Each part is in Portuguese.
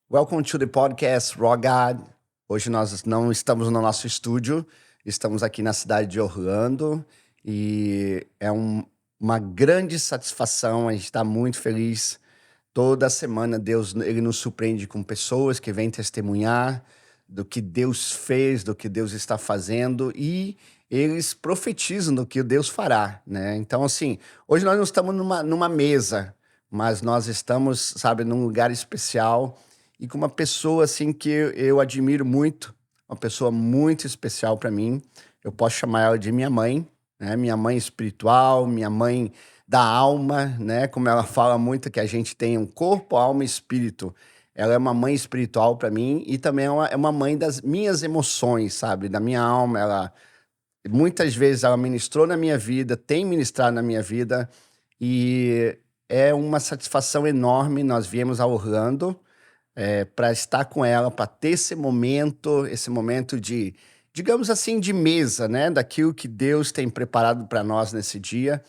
Welcome to the podcast Raw God. Hoje nós não estamos no nosso estúdio, estamos aqui na cidade de Orlando e uma grande satisfação, a gente está muito feliz. Toda semana Deus ele nos surpreende com pessoas que vêm testemunhar do que Deus fez, do que Deus está fazendo e eles profetizam do que Deus fará, né? Então, assim, hoje nós não estamos numa mesa, mas nós estamos, sabe, num lugar especial e com uma pessoa, assim, que eu admiro muito, uma pessoa muito especial para mim. Eu posso chamar ela de minha mãe, né? Minha mãe espiritual, minha mãe da alma, né? Como ela fala muito que a gente tem um corpo, alma e espírito. Ela é uma mãe espiritual para mim e também é uma mãe das minhas emoções, sabe? Da minha alma. Ela muitas vezes ela ministrou na minha vida, tem ministrado na minha vida e é uma satisfação enorme. Nós viemos a Orlando para estar com ela, para ter esse momento de, digamos assim, de mesa, né? Daquilo que Deus tem preparado para nós nesse dia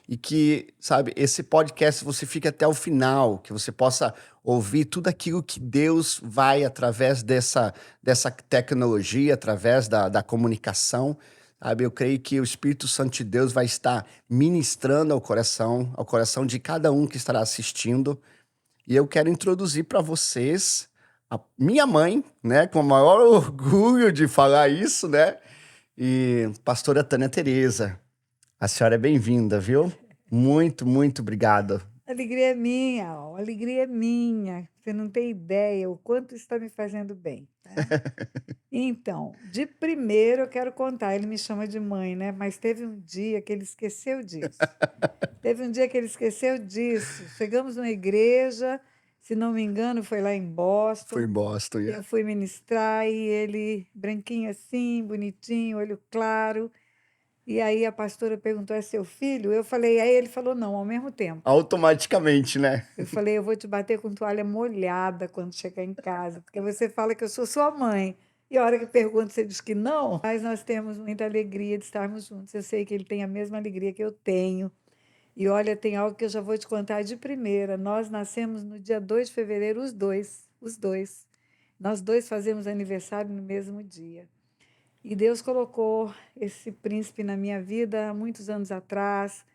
e que, sabe, esse podcast você fique até o final, que você possa ouvir tudo aquilo que Deus vai, através dessa tecnologia, através da comunicação, sabe? Eu creio que o Espírito Santo de Deus vai estar ministrando ao coração de cada um que estará assistindo. E eu quero introduzir para vocês a minha mãe, né? Com o maior orgulho de falar isso, né? E pastora Tânia Tereza. A senhora é bem-vinda, viu? Muito, muito obrigado. Alegria é minha, ó, alegria é minha. Você não tem ideia o quanto isso está me fazendo bem, né? Então, de primeiro eu quero contar, ele me chama de mãe, né? Mas teve um dia que ele esqueceu disso. Teve um dia que ele esqueceu disso. Chegamos numa igreja, se não me engano, foi lá em Foi Boston. em Boston, Eu yeah. fui ministrar e ele, branquinho assim, bonitinho, olho claro. E aí a pastora perguntou: é seu filho? Eu falei, aí ele falou, não, ao mesmo tempo. Automaticamente, né? Eu falei: "Eu vou te bater com toalha molhada quando chegar em casa, porque você fala que eu sou sua mãe, e a hora que pergunto você diz que não". Mas nós temos muita alegria de estarmos juntos. Eu sei que ele tem a mesma alegria que eu tenho. E olha, tem algo que eu já vou te contar de primeira. Nós nascemos no dia 2 de fevereiro, os dois, os 2. Nós 2 fazemos aniversário no mesmo dia. E Deus colocou esse príncipe na minha vida há muitos anos atrás,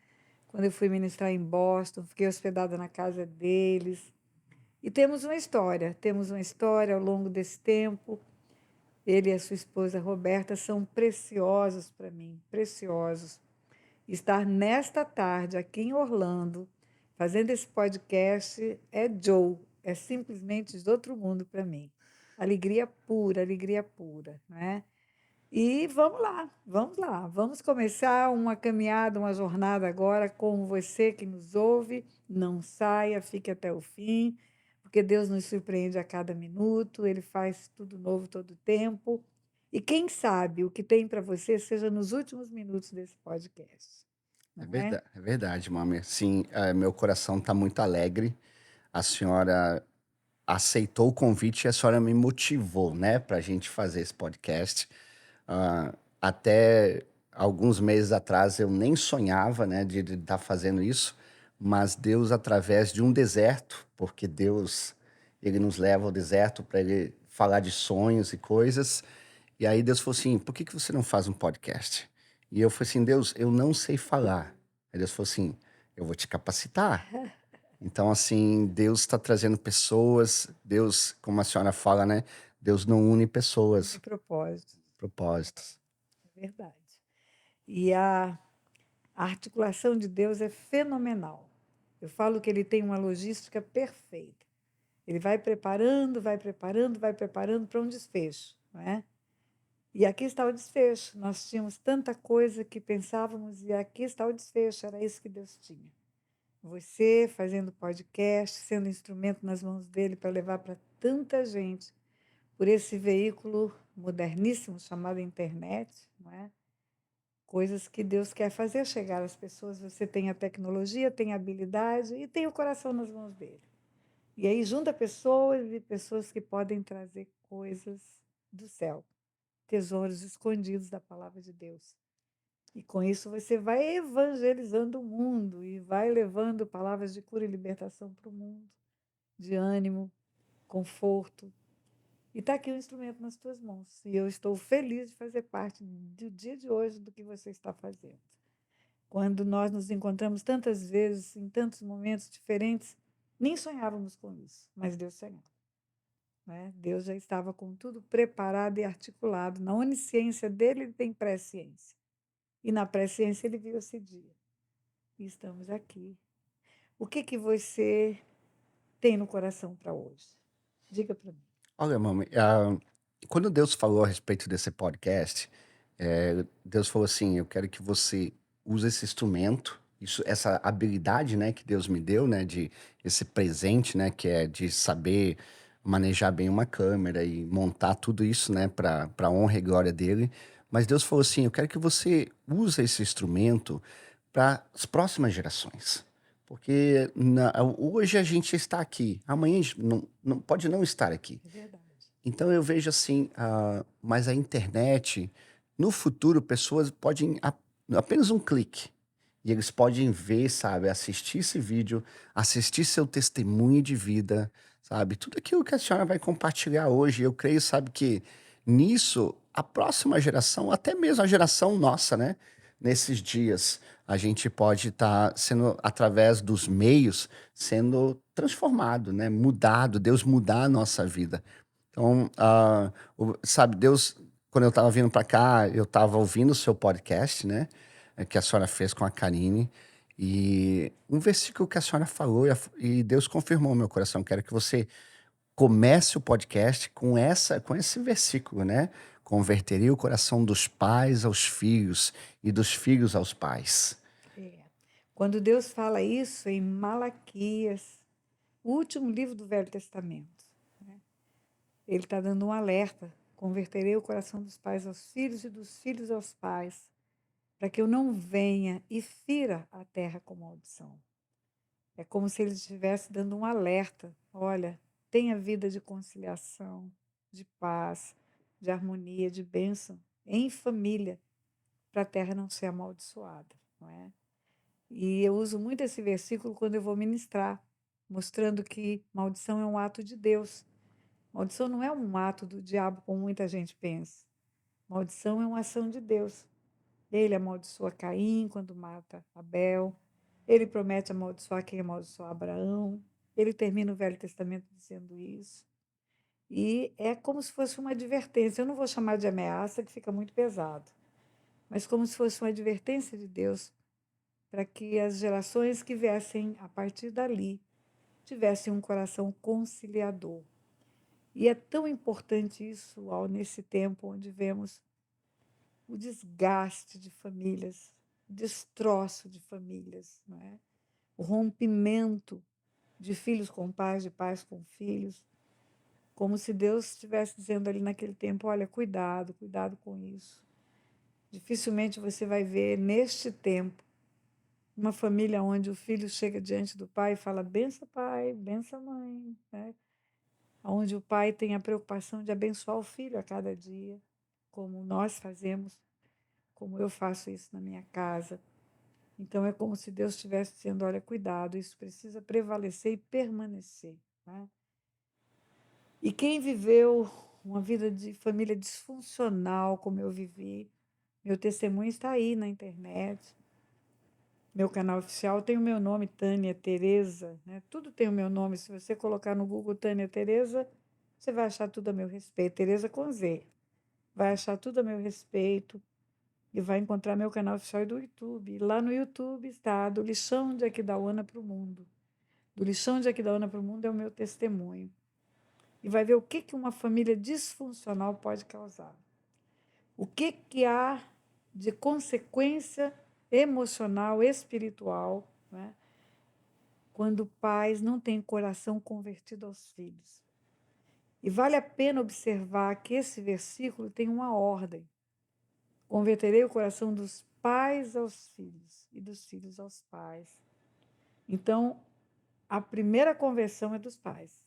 quando eu fui ministrar em Boston, fiquei hospedada na casa deles. E temos uma história ao longo desse tempo. Ele e a sua esposa Roberta são preciosos para mim, preciosos. Estar nesta tarde aqui em Orlando, fazendo esse podcast, é Joe, é simplesmente de outro mundo para mim. Alegria pura, né? E vamos lá, vamos começar uma caminhada, uma jornada agora com você que nos ouve. Não saia, fique até o fim, porque Deus nos surpreende a cada minuto, Ele faz tudo novo todo tempo. E quem sabe o que tem para você seja nos últimos minutos desse podcast, não é? É verdade, mami. Sim, meu coração está muito alegre. A senhora aceitou o convite e a senhora me motivou, né, para a gente fazer esse podcast. Até alguns meses atrás eu nem sonhava, né, de estar fazendo isso, mas Deus, através de um deserto, porque Deus, ele nos leva ao deserto para ele falar de sonhos e coisas. E aí Deus falou assim: por que que você não faz um podcast? E eu falei assim: Deus, eu não sei falar. Aí Deus falou assim: eu vou te capacitar. Então, assim, Deus está trazendo pessoas, Deus, como a senhora fala, né? Deus não une De pessoas, propósito, propósitos. é verdade. E a articulação de Deus é fenomenal. Eu falo que ele tem uma logística perfeita. Ele vai preparando para um desfecho, não é? E aqui está o desfecho. Nós tínhamos tanta coisa que pensávamos, e aqui está o desfecho. Era isso que Deus tinha. Você fazendo podcast, sendo instrumento nas mãos dele para levar para tanta gente por esse veículo moderníssimo chamado internet, não é? Coisas que Deus quer fazer chegar às pessoas. Você tem a tecnologia, tem a habilidade e tem o coração nas mãos dele. E aí junta pessoas e pessoas que podem trazer coisas do céu, tesouros escondidos da palavra de Deus. E com isso você vai evangelizando o mundo e vai levando palavras de cura e libertação para o mundo, de ânimo. conforto. E está aqui o instrumento nas tuas mãos. E eu estou feliz de fazer parte do dia de hoje do que você está fazendo. Quando nós nos encontramos tantas vezes, em tantos momentos diferentes, nem sonhávamos com isso, mas Deus sonhava. Né? Deus já estava com tudo preparado e articulado. Na onisciência dele, ele tem presciência. E na presciência, ele viu esse dia. E estamos aqui. O que você tem no coração para hoje? Diga para mim. Olha, mami, quando Deus falou a respeito desse podcast, Deus falou assim: eu quero que você use esse instrumento, essa habilidade, né, que Deus me deu, né, de esse presente, né, que é de saber manejar bem uma câmera e montar tudo isso, né, para honra e glória dele. Mas Deus falou assim: eu quero que você use esse instrumento para as próximas gerações. Porque hoje a gente está aqui, amanhã a gente pode não estar aqui. É verdade. Então eu vejo assim, mas a internet, no futuro, pessoas podem, apenas um clique, e eles podem ver, sabe, assistir esse vídeo, assistir seu testemunho de vida, sabe, tudo aquilo que a senhora vai compartilhar hoje. Eu creio, sabe, que nisso, a próxima geração, até mesmo a geração nossa, né, nesses dias, a gente pode estar sendo, através dos meios, sendo transformado, né, mudado, Deus mudar a nossa vida. Então, sabe, Deus, quando eu estava vindo para cá, eu estava ouvindo o seu podcast, né? Que a senhora fez com a Karine. E um versículo que a senhora falou, e Deus confirmou no meu coração. Quero que você comece o podcast com esse versículo, né? Converteria o coração dos pais aos filhos e dos filhos aos pais. É. Quando Deus fala isso em Malaquias, o último livro do Velho Testamento, né? Ele está dando um alerta: converterei o coração dos pais aos filhos e dos filhos aos pais, para que eu não venha e fira a terra com maldição. É como se ele estivesse dando um alerta: olha, tenha vida de conciliação, de paz, de harmonia, de bênção em família, para a terra não ser amaldiçoada, não é? E eu uso muito esse versículo quando eu vou ministrar, mostrando que maldição é um ato de Deus. Maldição não é um ato do diabo, como muita gente pensa. Maldição é uma ação de Deus. Ele amaldiçoa Caim quando mata Abel. Ele promete amaldiçoar quem amaldiçoou Abraão. Ele termina o Velho Testamento dizendo isso. E é como se fosse uma advertência. Eu não vou chamar de ameaça, que fica muito pesado, mas como se fosse uma advertência de Deus para que as gerações que viessem a partir dali tivessem um coração conciliador. E é tão importante isso nesse tempo onde vemos o desgaste de famílias, o destroço de famílias, não é? O rompimento de filhos com pais, de pais com filhos, como se Deus estivesse dizendo ali naquele tempo: olha, cuidado, cuidado com isso. Dificilmente você vai ver neste tempo uma família onde o filho chega diante do pai e fala: bença pai, bença mãe, né? Onde o pai tem a preocupação de abençoar o filho a cada dia, como nós fazemos, como eu faço isso na minha casa. Então é como se Deus estivesse dizendo: olha, cuidado, isso precisa prevalecer e permanecer, né? E quem viveu uma vida de família disfuncional, como eu vivi, meu testemunho está aí na internet. Meu canal oficial tem o meu nome, Tânia Tereza, né? Tudo tem o meu nome. Se você colocar no Google Tânia Tereza, você vai achar tudo a meu respeito. Tereza com Z. Vai achar tudo a meu respeito e vai encontrar meu canal oficial do YouTube. E lá no YouTube está do lixão de Aquidauana para o mundo. Do lixão de Aquidauana para o mundo é o meu testemunho. E vai ver o que uma família disfuncional pode causar. O que há de consequência emocional, espiritual, né? Quando pais não têm coração convertido aos filhos. E vale a pena observar que esse versículo tem uma ordem: converterei o coração dos pais aos filhos e dos filhos aos pais. Então, a primeira conversão é dos pais.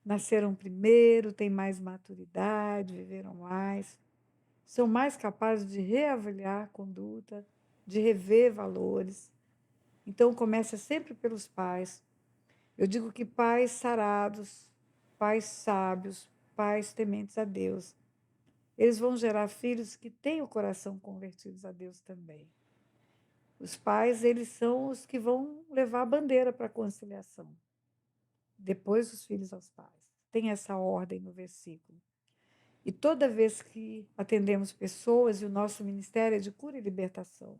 Nasceram primeiro, têm mais maturidade, viveram mais, são mais capazes de reavaliar a conduta, de rever valores. Então, começa sempre pelos pais. Eu digo que pais sarados, pais sábios, pais tementes a Deus, eles vão gerar filhos que têm o coração convertidos a Deus também. Os pais, eles são os que vão levar a bandeira para a conciliação. Depois os filhos aos pais. Tem essa ordem no versículo. E toda vez que atendemos pessoas, e o nosso ministério é de cura e libertação,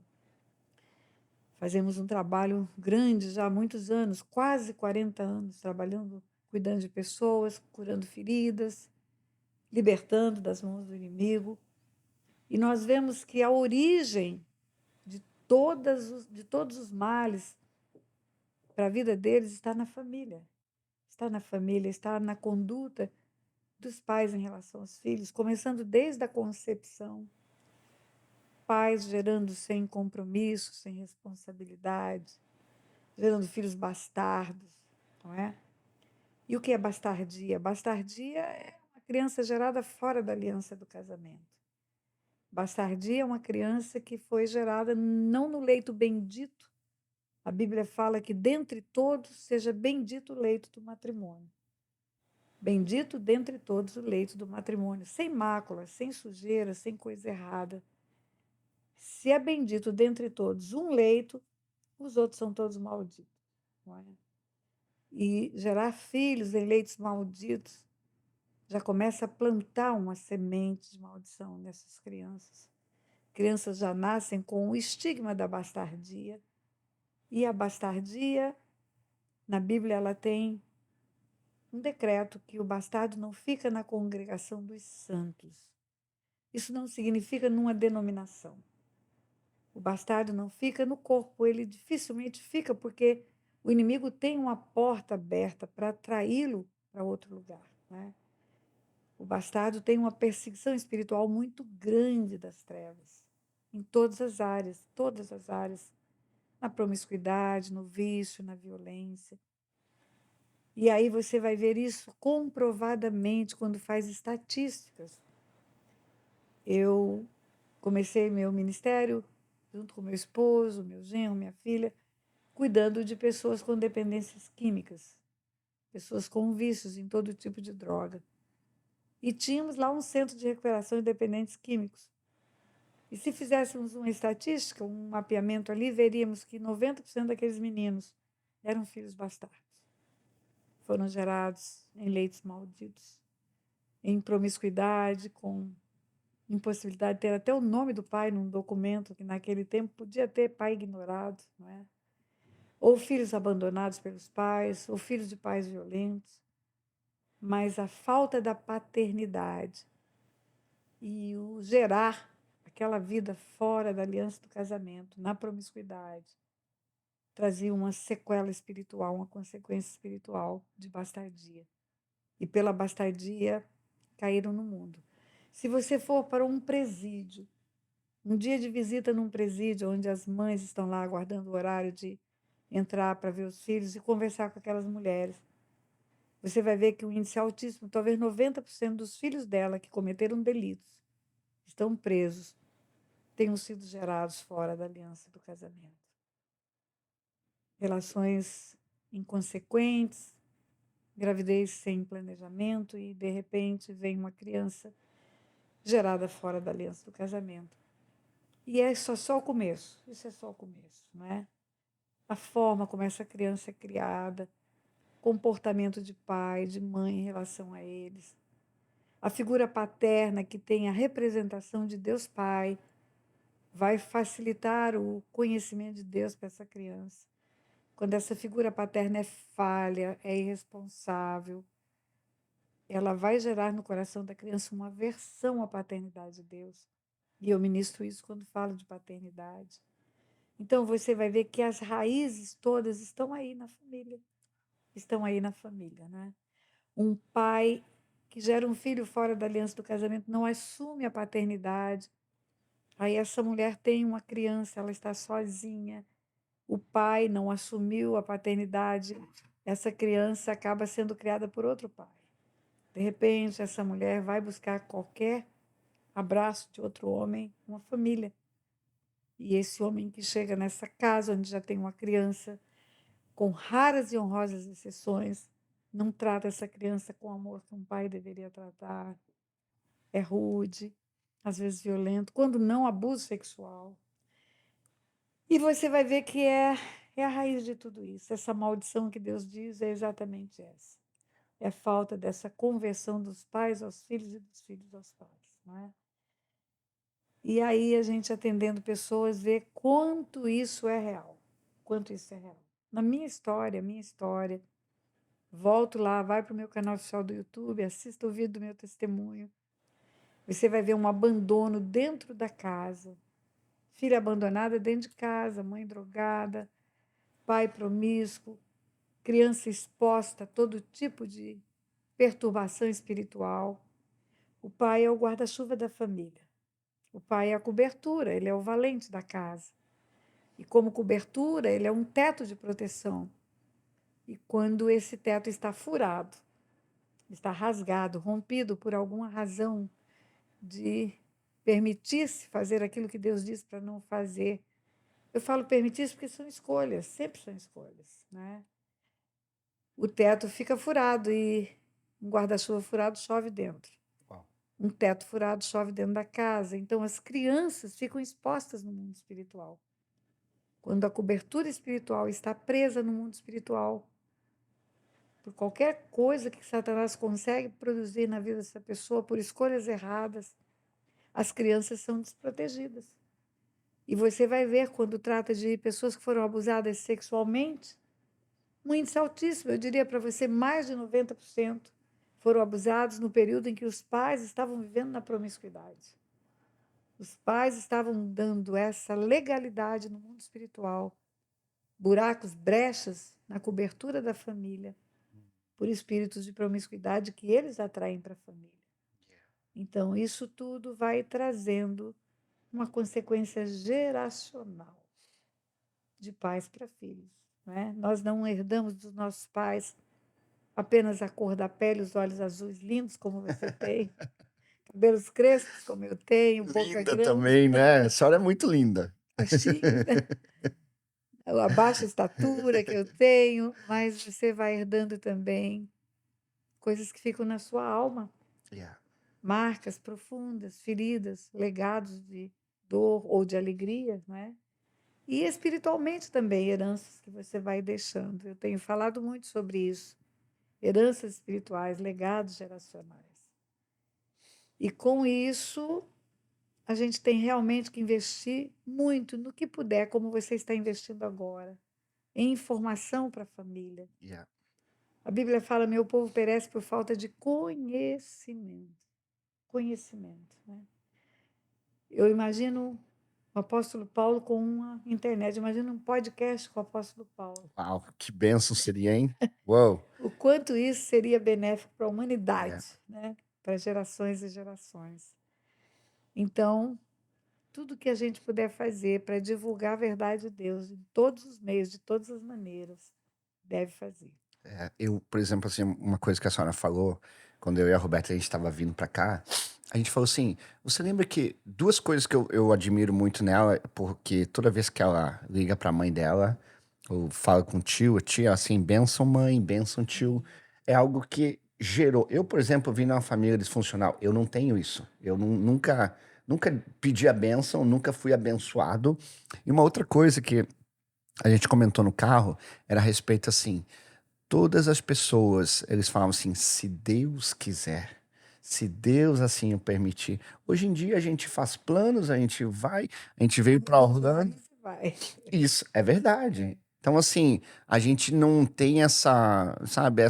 fazemos um trabalho grande já há muitos anos, quase 40 anos, trabalhando, cuidando de pessoas, curando feridas, libertando das mãos do inimigo. E nós vemos que a origem de todos os males para a vida deles está na família. Está na família, está na conduta dos pais em relação aos filhos, começando desde a concepção. Pais gerando sem compromisso, sem responsabilidade, gerando filhos bastardos, não é? E o que é bastardia? Bastardia é uma criança gerada fora da aliança do casamento. Bastardia é uma criança que foi gerada não no leito bendito. A Bíblia fala que dentre todos seja bendito o leito do matrimônio. Bendito dentre todos o leito do matrimônio, sem mácula, sem sujeira, sem coisa errada. Se é bendito dentre todos um leito, os outros são todos malditos. Não é? E gerar filhos em leitos malditos já começa a plantar uma semente de maldição nessas crianças. Crianças já nascem com o estigma da bastardia. E a bastardia, na Bíblia, ela tem um decreto que o bastardo não fica na congregação dos santos. Isso não significa numa denominação. O bastardo não fica no corpo, ele dificilmente fica porque o inimigo tem uma porta aberta para atraí-lo para outro lugar. Né? O bastardo tem uma perseguição espiritual muito grande das trevas, em todas as áreas, na promiscuidade, no vício, na violência. E aí você vai ver isso comprovadamente quando faz estatísticas. Eu comecei meu ministério junto com meu esposo, meu genro, minha filha, cuidando de pessoas com dependências químicas, pessoas com vícios em todo tipo de droga. E tínhamos lá um centro de recuperação de dependentes químicos. E se fizéssemos uma estatística, um mapeamento ali, veríamos que 90% daqueles meninos eram filhos bastardos. Foram gerados em leitos malditos, em promiscuidade, com impossibilidade de ter até o nome do pai num documento, que naquele tempo podia ter pai ignorado, não é? Ou filhos abandonados pelos pais, ou filhos de pais violentos. Mas a falta da paternidade e o gerar aquela vida fora da aliança do casamento, na promiscuidade, trazia uma sequela espiritual, uma consequência espiritual de bastardia. E pela bastardia caíram no mundo. Se você for para um presídio, um dia de visita num presídio, onde as mães estão lá aguardando o horário de entrar para ver os filhos e conversar com aquelas mulheres, você vai ver que o índice é altíssimo, talvez 90% dos filhos dela que cometeram delitos, estão presos, tenham sido gerados fora da aliança do casamento. Relações inconsequentes, gravidez sem planejamento e, de repente, vem uma criança gerada fora da aliança do casamento. E é só o começo, isso é só o começo, não é? A forma como essa criança é criada, comportamento de pai, de mãe em relação a eles. A figura paterna, que tem a representação de Deus Pai, vai facilitar o conhecimento de Deus para essa criança. Quando essa figura paterna é falha, é irresponsável, ela vai gerar no coração da criança uma aversão à paternidade de Deus. E eu ministro isso quando falo de paternidade. Então você vai ver que as raízes todas estão aí na família. Estão aí na família, né? Um pai que gera um filho fora da aliança do casamento não assume a paternidade. Aí essa mulher tem uma criança, ela está sozinha. O pai não assumiu a paternidade. Essa criança acaba sendo criada por outro pai. De repente, essa mulher vai buscar qualquer abraço de outro homem, uma família. E esse homem que chega nessa casa, onde já tem uma criança, com raras e honrosas exceções, não trata essa criança com o amor que um pai deveria tratar, é rude, às vezes violento, quando não, abuso sexual. E você vai ver que é a raiz de tudo isso. Essa maldição que Deus diz é exatamente essa. É a falta dessa conversão dos pais aos filhos e dos filhos aos pais, não é? E aí a gente atendendo pessoas vê quanto isso é real, quanto isso é real. Na minha história, volto lá, vai para o meu canal oficial do YouTube, assista o vídeo do meu testemunho. Você vai ver um abandono dentro da casa, filha abandonada dentro de casa, mãe drogada, pai promíscuo, criança exposta a todo tipo de perturbação espiritual. O pai é o guarda-chuva da família. O pai é a cobertura, ele é o valente da casa. E como cobertura, ele é um teto de proteção. E quando esse teto está furado, está rasgado, rompido por alguma razão de permitir-se fazer aquilo que Deus diz para não fazer. Eu falo permitir-se porque são escolhas, sempre são escolhas, né? O teto fica furado e um guarda-chuva furado chove dentro. Uau. Um teto furado chove dentro da casa. Então, as crianças ficam expostas no mundo espiritual. Quando a cobertura espiritual está presa no mundo espiritual, por qualquer coisa que Satanás consegue produzir na vida dessa pessoa, por escolhas erradas, as crianças são desprotegidas. E você vai ver, quando trata de pessoas que foram abusadas sexualmente, um índice altíssimo, eu diria para você, mais de 90% foram abusados no período em que os pais estavam vivendo na promiscuidade. Os pais estavam dando essa legalidade no mundo espiritual, buracos, brechas na cobertura da família, por espíritos de promiscuidade que eles atraem para a família. Então, isso tudo vai trazendo uma consequência geracional de pais para filhos. Não é? Nós não herdamos dos nossos pais apenas a cor da pele, os olhos azuis lindos, como você tem, cabelos crespos, como eu tenho, boca Linda grande, também, né? A senhora é muito linda. baixinho, né? A baixa estatura que eu tenho, mas você vai herdando também coisas que ficam na sua alma, Yeah. marcas profundas, feridas, legados de dor ou de alegria, não é? E espiritualmente também, heranças que você vai deixando. Eu tenho falado muito sobre isso. Heranças espirituais, legados geracionais. E com isso, a gente tem realmente que investir muito no que puder, como você está investindo agora, em informação para a família. Yeah. A Bíblia fala: meu povo perece por falta de conhecimento. Conhecimento. Né? Eu imagino o apóstolo Paulo com uma internet, imagino um podcast com o apóstolo Paulo. Uau, que bênção seria, hein? Uou. O quanto isso seria benéfico para a humanidade, Yeah. né? Para gerações e gerações. Então, tudo que a gente puder fazer para divulgar a verdade de Deus em todos os meios, de todas as maneiras, deve fazer. Eu, por exemplo, assim, uma coisa que a senhora falou, quando eu e a Roberta a gente estava vindo para cá, a gente falou assim: você lembra que duas coisas que eu admiro muito nela, porque toda vez que ela liga para a mãe dela, ou fala com o tio, a tia, assim, benção mãe, benção tio, é algo que gerou. Eu, por exemplo, vim numa família disfuncional, eu não tenho isso. Eu nunca pedi a bênção, nunca fui abençoado. E uma outra coisa que a gente comentou no carro era a respeito assim. Todas as pessoas, eles falavam assim, se Deus quiser, se Deus assim o permitir. Hoje em dia a gente faz planos, a gente veio para Orlando. Vai. Isso é verdade. Então assim, a gente não tem essa, sabe,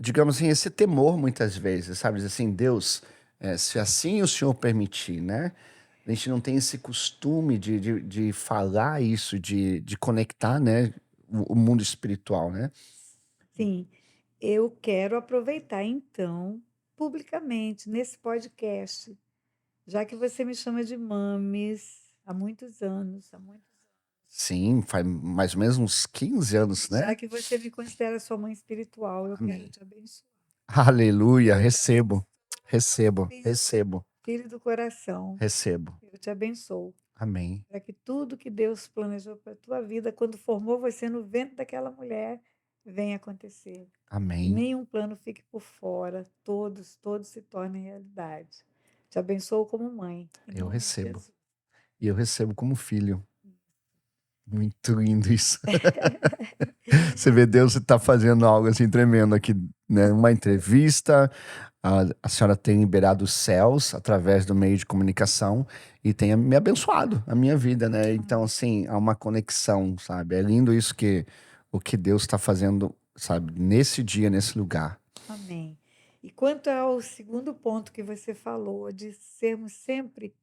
digamos assim, esse temor muitas vezes, sabe, Diz assim, Deus, se assim o Senhor permitir, né? A gente não tem esse costume de falar isso, de conectar, né, o mundo espiritual, né? Sim, eu quero aproveitar então, publicamente, nesse podcast, já que você me chama de mames há muitos anos, Sim, faz mais ou menos uns 15 anos, né? já que você me considera sua mãe espiritual, eu quero Amém. te abençoar. Aleluia, Eu te recebo, abençoo, recebo, filho do coração, recebo. eu te abençoo. Amém. Para que tudo que Deus planejou para a tua vida, quando formou você no ventre daquela mulher, venha acontecer. E Amém. nenhum plano fique por fora, todos se tornem realidade. Te abençoo como mãe, em Eu nome de recebo. Jesus. E eu recebo como filho. Muito lindo isso. Você vê, Deus está fazendo algo assim tremendo aqui, né? Uma entrevista, a senhora tem liberado os céus através do meio de comunicação e tem me abençoado a minha vida, né? Então, assim, há uma conexão, sabe? É lindo isso o que Deus está fazendo, sabe? Nesse dia, nesse lugar. Amém. E quanto ao segundo ponto que você falou, de sermos sempre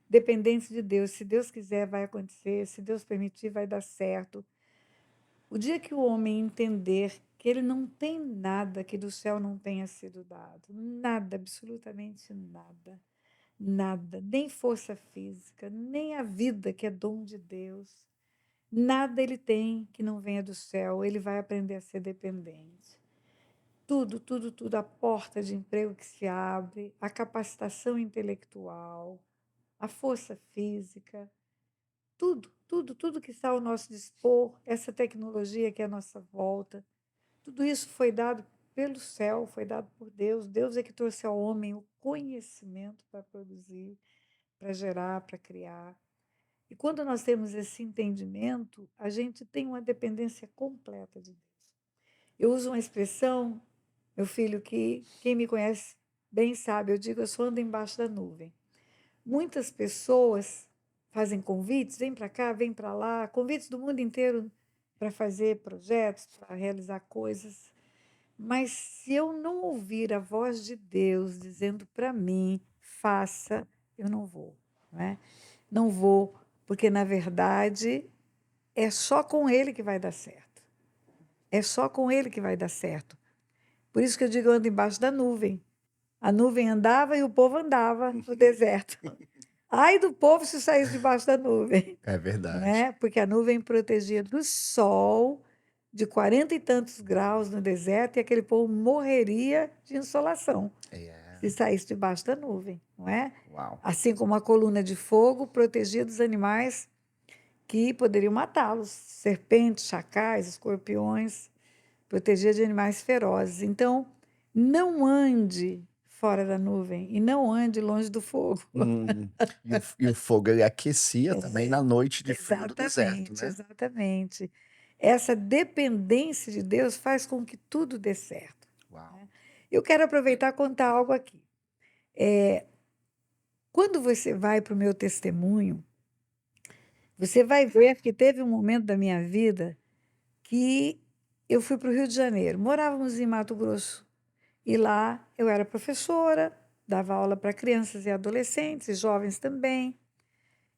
dependentes de Deus, se Deus quiser, vai acontecer, se Deus permitir, vai dar certo. O dia que o homem entender que ele não tem nada que do céu não tenha sido dado, nada, absolutamente nada, nada, nem força física, nem a vida que é dom de Deus, nada ele tem que não venha do céu, ele vai aprender a ser dependente. Tudo, a porta de emprego que se abre, a capacitação intelectual, a força física, tudo que está ao nosso dispor, essa tecnologia que é à nossa volta, tudo isso foi dado pelo céu, foi dado por Deus. Deus é que trouxe ao homem o conhecimento para produzir, para gerar, para criar. E quando nós temos esse entendimento, a gente tem uma dependência completa de Deus. Eu uso uma expressão, meu filho, que quem me conhece bem sabe, eu digo, eu só ando embaixo da nuvem. Muitas pessoas fazem convites, vem para cá, vem para lá, convites do mundo inteiro para fazer projetos, para realizar coisas. Mas se eu não ouvir a voz de Deus dizendo para mim, faça, eu não vou, não é? Não vou, porque na verdade é só com Ele que vai dar certo. É só com Ele que vai dar certo. Por isso que eu digo, eu ando embaixo da nuvem. A nuvem andava e o povo andava no deserto. Ai do povo se saísse debaixo da nuvem, É não verdade. é? Porque a nuvem protegia do sol de 40 e tantos graus no deserto e aquele povo morreria de insolação se saísse debaixo da nuvem, não é? Uau. Assim como a coluna de fogo protegia dos animais que poderiam matá-los, serpentes, chacais, escorpiões, protegia de animais ferozes. Então, não ande fora da nuvem e não ande longe do fogo. E o fogo ele aquecia também na noite de frio do deserto, Exatamente, né? exatamente. Essa dependência de Deus faz com que tudo dê certo. Uau. Eu quero aproveitar e contar algo aqui. Quando você vai para o meu testemunho, você vai ver que teve um momento da minha vida que eu fui para o Rio de Janeiro. Morávamos em Mato Grosso e lá eu era professora, dava aula para crianças e adolescentes, e jovens também.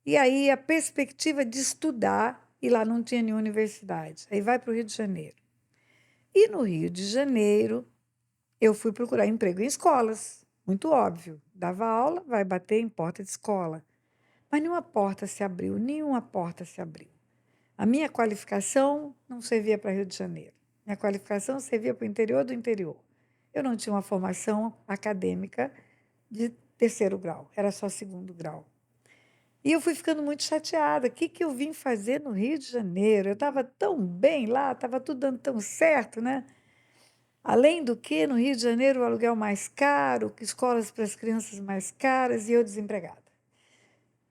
E aí a perspectiva de estudar, e lá não tinha nenhuma universidade. Aí vai para o Rio de Janeiro. E no Rio de Janeiro, eu fui procurar emprego em escolas, muito óbvio. Dava aula, vai bater em porta de escola. Mas nenhuma porta se abriu, nenhuma porta se abriu. A minha qualificação não servia para Rio de Janeiro. Minha qualificação servia para o interior do interior. Eu não tinha uma formação acadêmica de terceiro grau, era só segundo grau. E eu fui ficando muito chateada. O que eu vim fazer no Rio de Janeiro? Eu estava tão bem lá, estava tudo dando tão certo, né? Além do que, no Rio de Janeiro, o aluguel mais caro, escolas para as crianças mais caras e eu desempregada.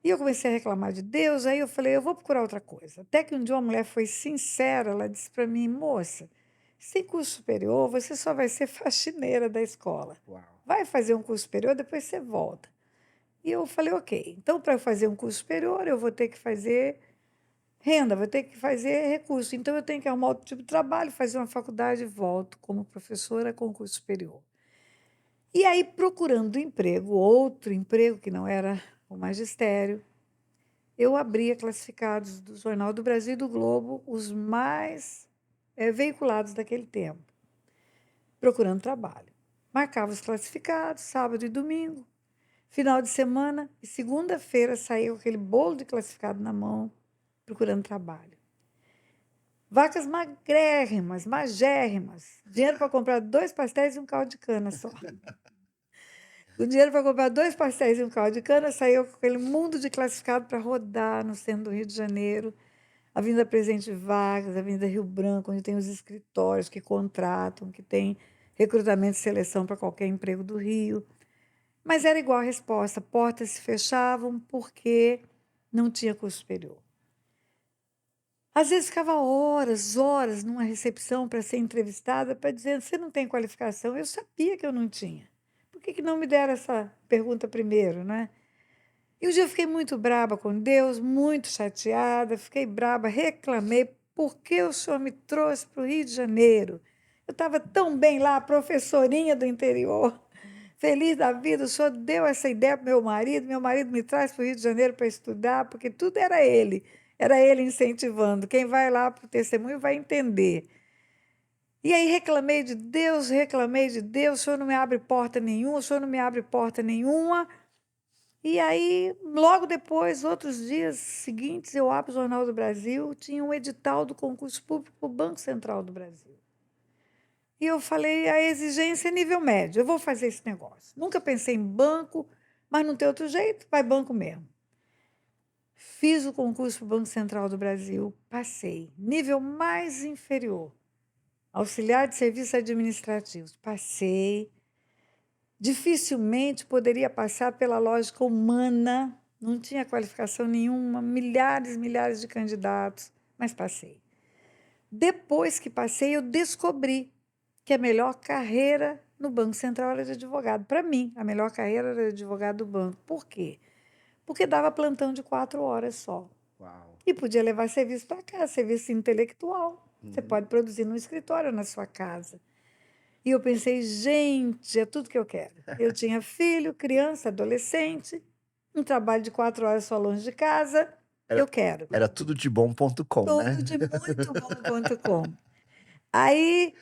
E eu comecei a reclamar de Deus, aí eu falei, eu vou procurar outra coisa. Até que um dia uma mulher foi sincera, ela disse para mim, moça, sem curso superior, você só vai ser faxineira da escola. Uau. Vai fazer um curso superior, depois você volta. E eu falei, ok, então para eu fazer um curso superior, eu vou ter que fazer renda, vou ter que fazer recurso. Então eu tenho que arrumar outro tipo de trabalho, fazer uma faculdade e volto como professora com curso superior. E aí, procurando emprego, outro emprego que não era o magistério, eu abria classificados do Jornal do Brasil e do Globo, os mais veiculados daquele tempo, procurando trabalho. Marcava os classificados, sábado e domingo. Final de semana e segunda-feira saía com aquele bolo de classificado na mão, procurando trabalho. Vacas magrérrimas, magérrimas. Dinheiro para comprar 2 pastéis e um caldo de cana só. O dinheiro para comprar 2 pastéis e um caldo de cana saiu com aquele mundo de classificado para rodar no centro do Rio de Janeiro, Avenida Presidente Vargas, Avenida Rio Branco, onde tem os escritórios que contratam, que tem recrutamento e seleção para qualquer emprego do Rio. Mas era igual a resposta, portas se fechavam porque não tinha curso superior. Às vezes ficava horas, horas numa recepção para ser entrevistada, para dizer, você não tem qualificação. Eu sabia que eu não tinha. Por que não me deram essa pergunta primeiro, né? E um dia eu fiquei muito braba com Deus, muito chateada, fiquei braba, reclamei, por que o senhor me trouxe para o Rio de Janeiro? Eu estava tão bem lá, professorinha do interior, feliz da vida, o senhor deu essa ideia para meu marido me traz para o Rio de Janeiro para estudar, porque tudo era ele incentivando. Quem vai lá para o testemunho vai entender. E aí reclamei de Deus, o senhor não me abre porta nenhuma, o senhor não me abre porta nenhuma. E aí, logo depois, outros dias seguintes, eu abro o Jornal do Brasil, tinha um edital do concurso público para o Banco Central do Brasil. E eu falei, a exigência é nível médio, eu vou fazer esse negócio. Nunca pensei em banco, mas não tem outro jeito, vai banco mesmo. Fiz o concurso para o Banco Central do Brasil, passei. Nível mais inferior, auxiliar de serviços administrativos, passei. Dificilmente poderia passar pela lógica humana, não tinha qualificação nenhuma, milhares de candidatos, mas passei. Depois que passei, eu descobri que a melhor carreira no Banco Central era de advogado. Para mim, a melhor carreira era de advogado do banco. Por quê? Porque dava plantão de 4 horas só. Uau. E podia levar serviço para casa, serviço intelectual. Você Uhum. pode produzir no escritório na sua casa. E eu pensei, gente, é tudo que eu quero. Eu tinha filho, criança, adolescente, um trabalho de 4 horas só longe de casa. Era, Eu quero. era tudodebom.com, né? Tudo de muito bom.com. Aí,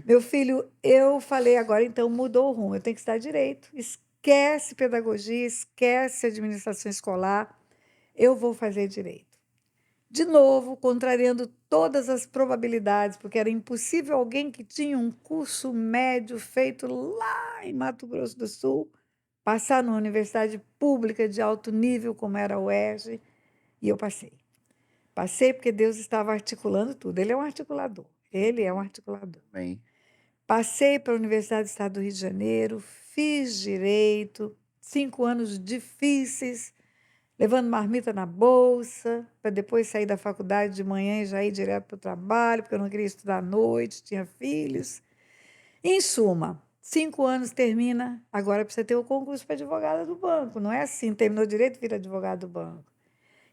meu filho, eu falei, agora então mudou o rumo, eu tenho que estudar direito. Esquece pedagogia, esquece administração escolar, eu vou fazer direito. De novo, contrariando todas as probabilidades, porque era impossível alguém que tinha um curso médio feito lá em Mato Grosso do Sul passar numa universidade pública de alto nível, como era a UERJ, e eu passei. Passei porque Deus estava articulando tudo. Ele é um articulador. Ele é um articulador. Bem, Passei para a Universidade do Estado do Rio de Janeiro, fiz direito, 5 anos difíceis, levando marmita na bolsa, para depois sair da faculdade de manhã e já ir direto para o trabalho, porque eu não queria estudar à noite, tinha filhos. Em suma, 5 anos termina, agora precisa ter o concurso para advogada do banco. Não é assim, terminou direito, vira advogado do banco.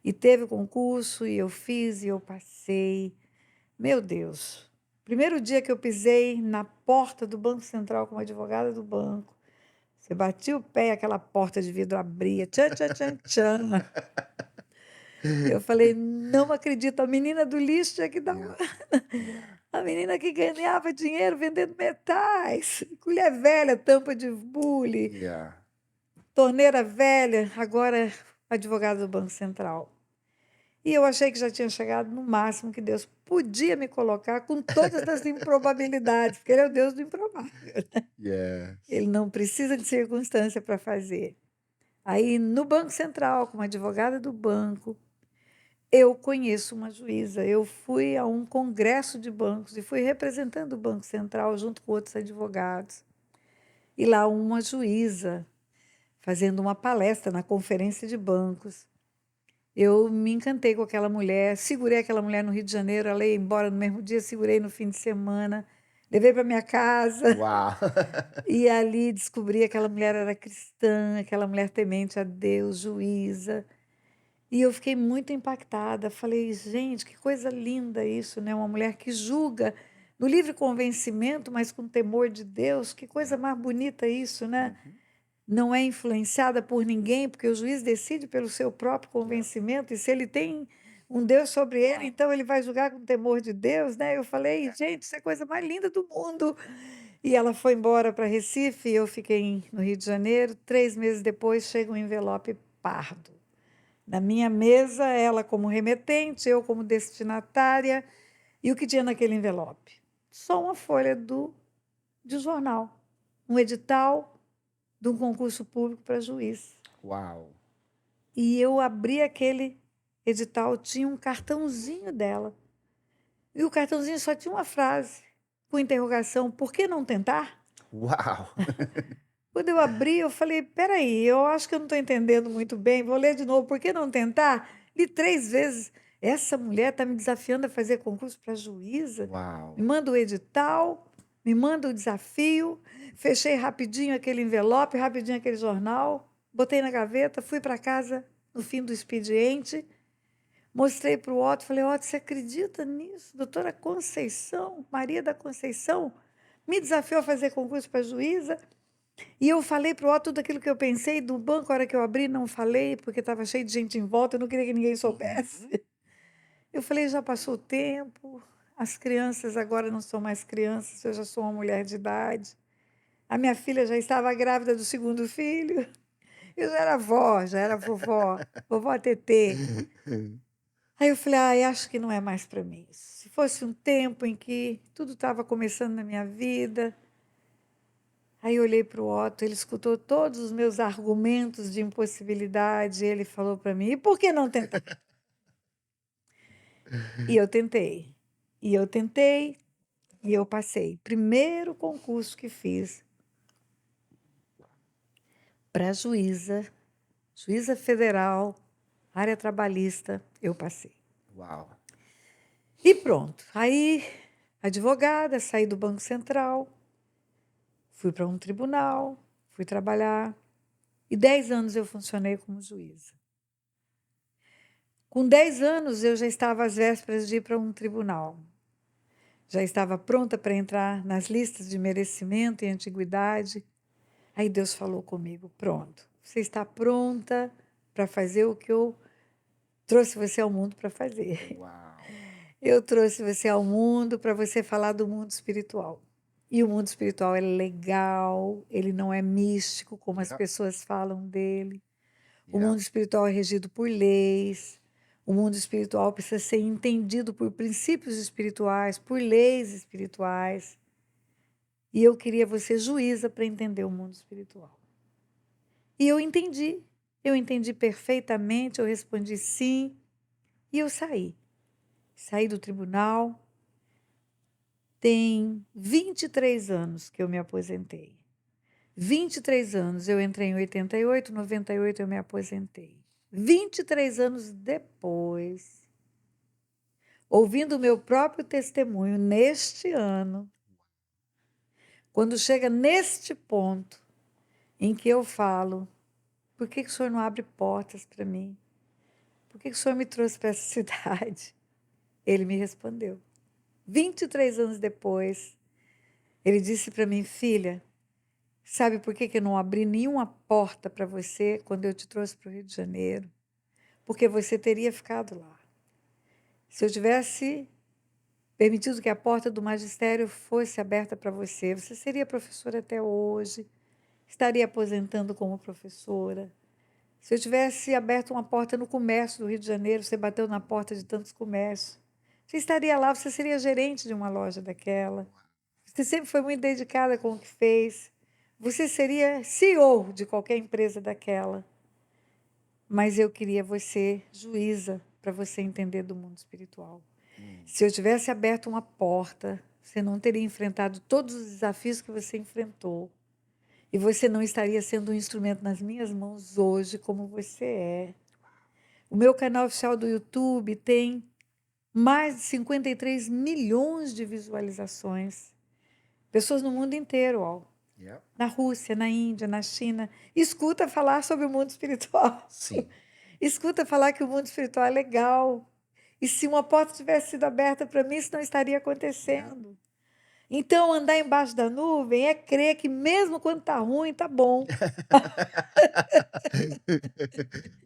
E teve o concurso, e eu fiz, e eu passei. Meu Deus, primeiro dia que eu pisei na porta do Banco Central como advogada do banco, você batia o pé e aquela porta de vidro abria, tchan, tchan, tchan, tchan. Eu falei, não acredito, a menina do lixo tinha que dar uma... A menina que ganhava dinheiro vendendo metais, colher velha, tampa de bule, yeah. torneira velha, agora advogada do Banco Central. E eu achei que já tinha chegado no máximo que Deus podia me colocar com todas as improbabilidades, porque Ele é o Deus do improvável. Yes. Ele não precisa de circunstância para fazer. Aí, no Banco Central, como advogada do banco, eu conheço uma juíza. Eu fui a um congresso de bancos e fui representando o Banco Central junto com outros advogados. E lá uma juíza fazendo uma palestra na conferência de bancos. Eu me encantei com aquela mulher, segurei aquela mulher no Rio de Janeiro, ela ia embora no mesmo dia, segurei no fim de semana, levei para minha casa. Uau. E ali descobri que aquela mulher era cristã, aquela mulher temente a Deus, juíza. E eu fiquei muito impactada. Falei, gente, que coisa linda isso, né? Uma mulher que julga no livre convencimento, mas com temor de Deus. Que coisa mais bonita isso, né? Não é influenciada por ninguém, porque o juiz decide pelo seu próprio convencimento. E se ele tem um Deus sobre ele, então ele vai julgar com temor de Deus, né? Eu falei, gente, isso é a coisa mais linda do mundo. E ela foi embora para Recife, eu fiquei no Rio de Janeiro. 3 meses depois, chega um envelope pardo. Na minha mesa, ela como remetente, eu como destinatária. E o que tinha naquele envelope? Só uma folha de jornal. Um edital de um concurso público para juiz. Uau. E eu abri aquele edital tinha um cartãozinho dela. E o cartãozinho só tinha uma frase, com interrogação: por que não tentar? Uau! Quando eu abri, eu falei: peraí, eu acho que eu não estou entendendo muito bem, vou ler de novo, por que não tentar? Li 3 vezes. Essa mulher está me desafiando a fazer concurso para juíza. Uau! Me manda o edital, me manda o desafio. Fechei rapidinho aquele envelope, rapidinho aquele jornal, botei na gaveta, fui para casa no fim do expediente, mostrei para o Otto, falei: Otto, você acredita nisso? Doutora Conceição, Maria da Conceição, me desafiou a fazer concurso para juíza. E eu falei para o Otto tudo aquilo que eu pensei do banco, a hora que eu abri, não falei, porque estava cheio de gente em volta, eu não queria que ninguém soubesse. Eu falei: já passou o tempo, as crianças agora não são mais crianças, eu já sou uma mulher de idade. A minha filha já estava grávida do segundo filho. Eu já era avó, já era vovó, vovó Tetê. Aí eu falei: ai, acho que não é mais para mim. Se fosse um tempo em que tudo estava começando na minha vida. Aí eu olhei para o Otto, ele escutou todos os meus argumentos de impossibilidade, e ele falou para mim: e por que não tentar? E eu tentei, e eu tentei, e eu passei. Primeiro concurso que fiz para juíza, juíza federal, área trabalhista, eu passei. Uau! E pronto. Aí, advogada, saí do Banco Central, fui para um tribunal, fui trabalhar, e 10 anos eu funcionei como juíza. Com 10 anos, eu já estava às vésperas de ir para um tribunal. Já estava pronta para entrar nas listas de merecimento e antiguidade. Aí Deus falou comigo: pronto, você está pronta para fazer o que eu trouxe você ao mundo para fazer. Uau! Eu trouxe você ao mundo para você falar do mundo espiritual. E o mundo espiritual é legal, ele não é místico, como as pessoas falam dele. O mundo espiritual é regido por leis. O mundo espiritual precisa ser entendido por princípios espirituais, por leis espirituais. E eu queria você juíza para entender o mundo espiritual. E eu entendi perfeitamente, eu respondi sim, e eu saí. Saí do tribunal. Tem 23 anos que eu me aposentei. 23 anos, eu entrei em 88, 98 eu me aposentei. 23 anos depois, ouvindo o meu próprio testemunho neste ano, quando chega neste ponto em que eu falo: por que o senhor não abre portas para mim? Por que o senhor me trouxe para essa cidade? Ele me respondeu. 23 anos depois, ele disse para mim: filha, sabe por que eu não abri nenhuma porta para você quando eu te trouxe para o Rio de Janeiro? Porque você teria ficado lá. Se eu tivesse permitido que a porta do magistério fosse aberta para você, você seria professora até hoje, estaria aposentando como professora. Se eu tivesse aberto uma porta no comércio do Rio de Janeiro, você bateu na porta de tantos comércios, você estaria lá, você seria gerente de uma loja daquela. Você sempre foi muito dedicada com o que fez. Você seria CEO de qualquer empresa daquela. Mas eu queria você juíza para você entender do mundo espiritual. Se eu tivesse aberto uma porta, você não teria enfrentado todos os desafios que você enfrentou. E você não estaria sendo um instrumento nas minhas mãos hoje como você é. O meu canal oficial do YouTube tem mais de 53 milhões de visualizações. Pessoas no mundo inteiro, ó. Na Rússia, na Índia, na China, escuta falar sobre o mundo espiritual. Sim. Escuta falar que o mundo espiritual é legal. E se uma porta tivesse sido aberta para mim, isso não estaria acontecendo. Então, andar embaixo da nuvem é crer que mesmo quando está ruim, está bom.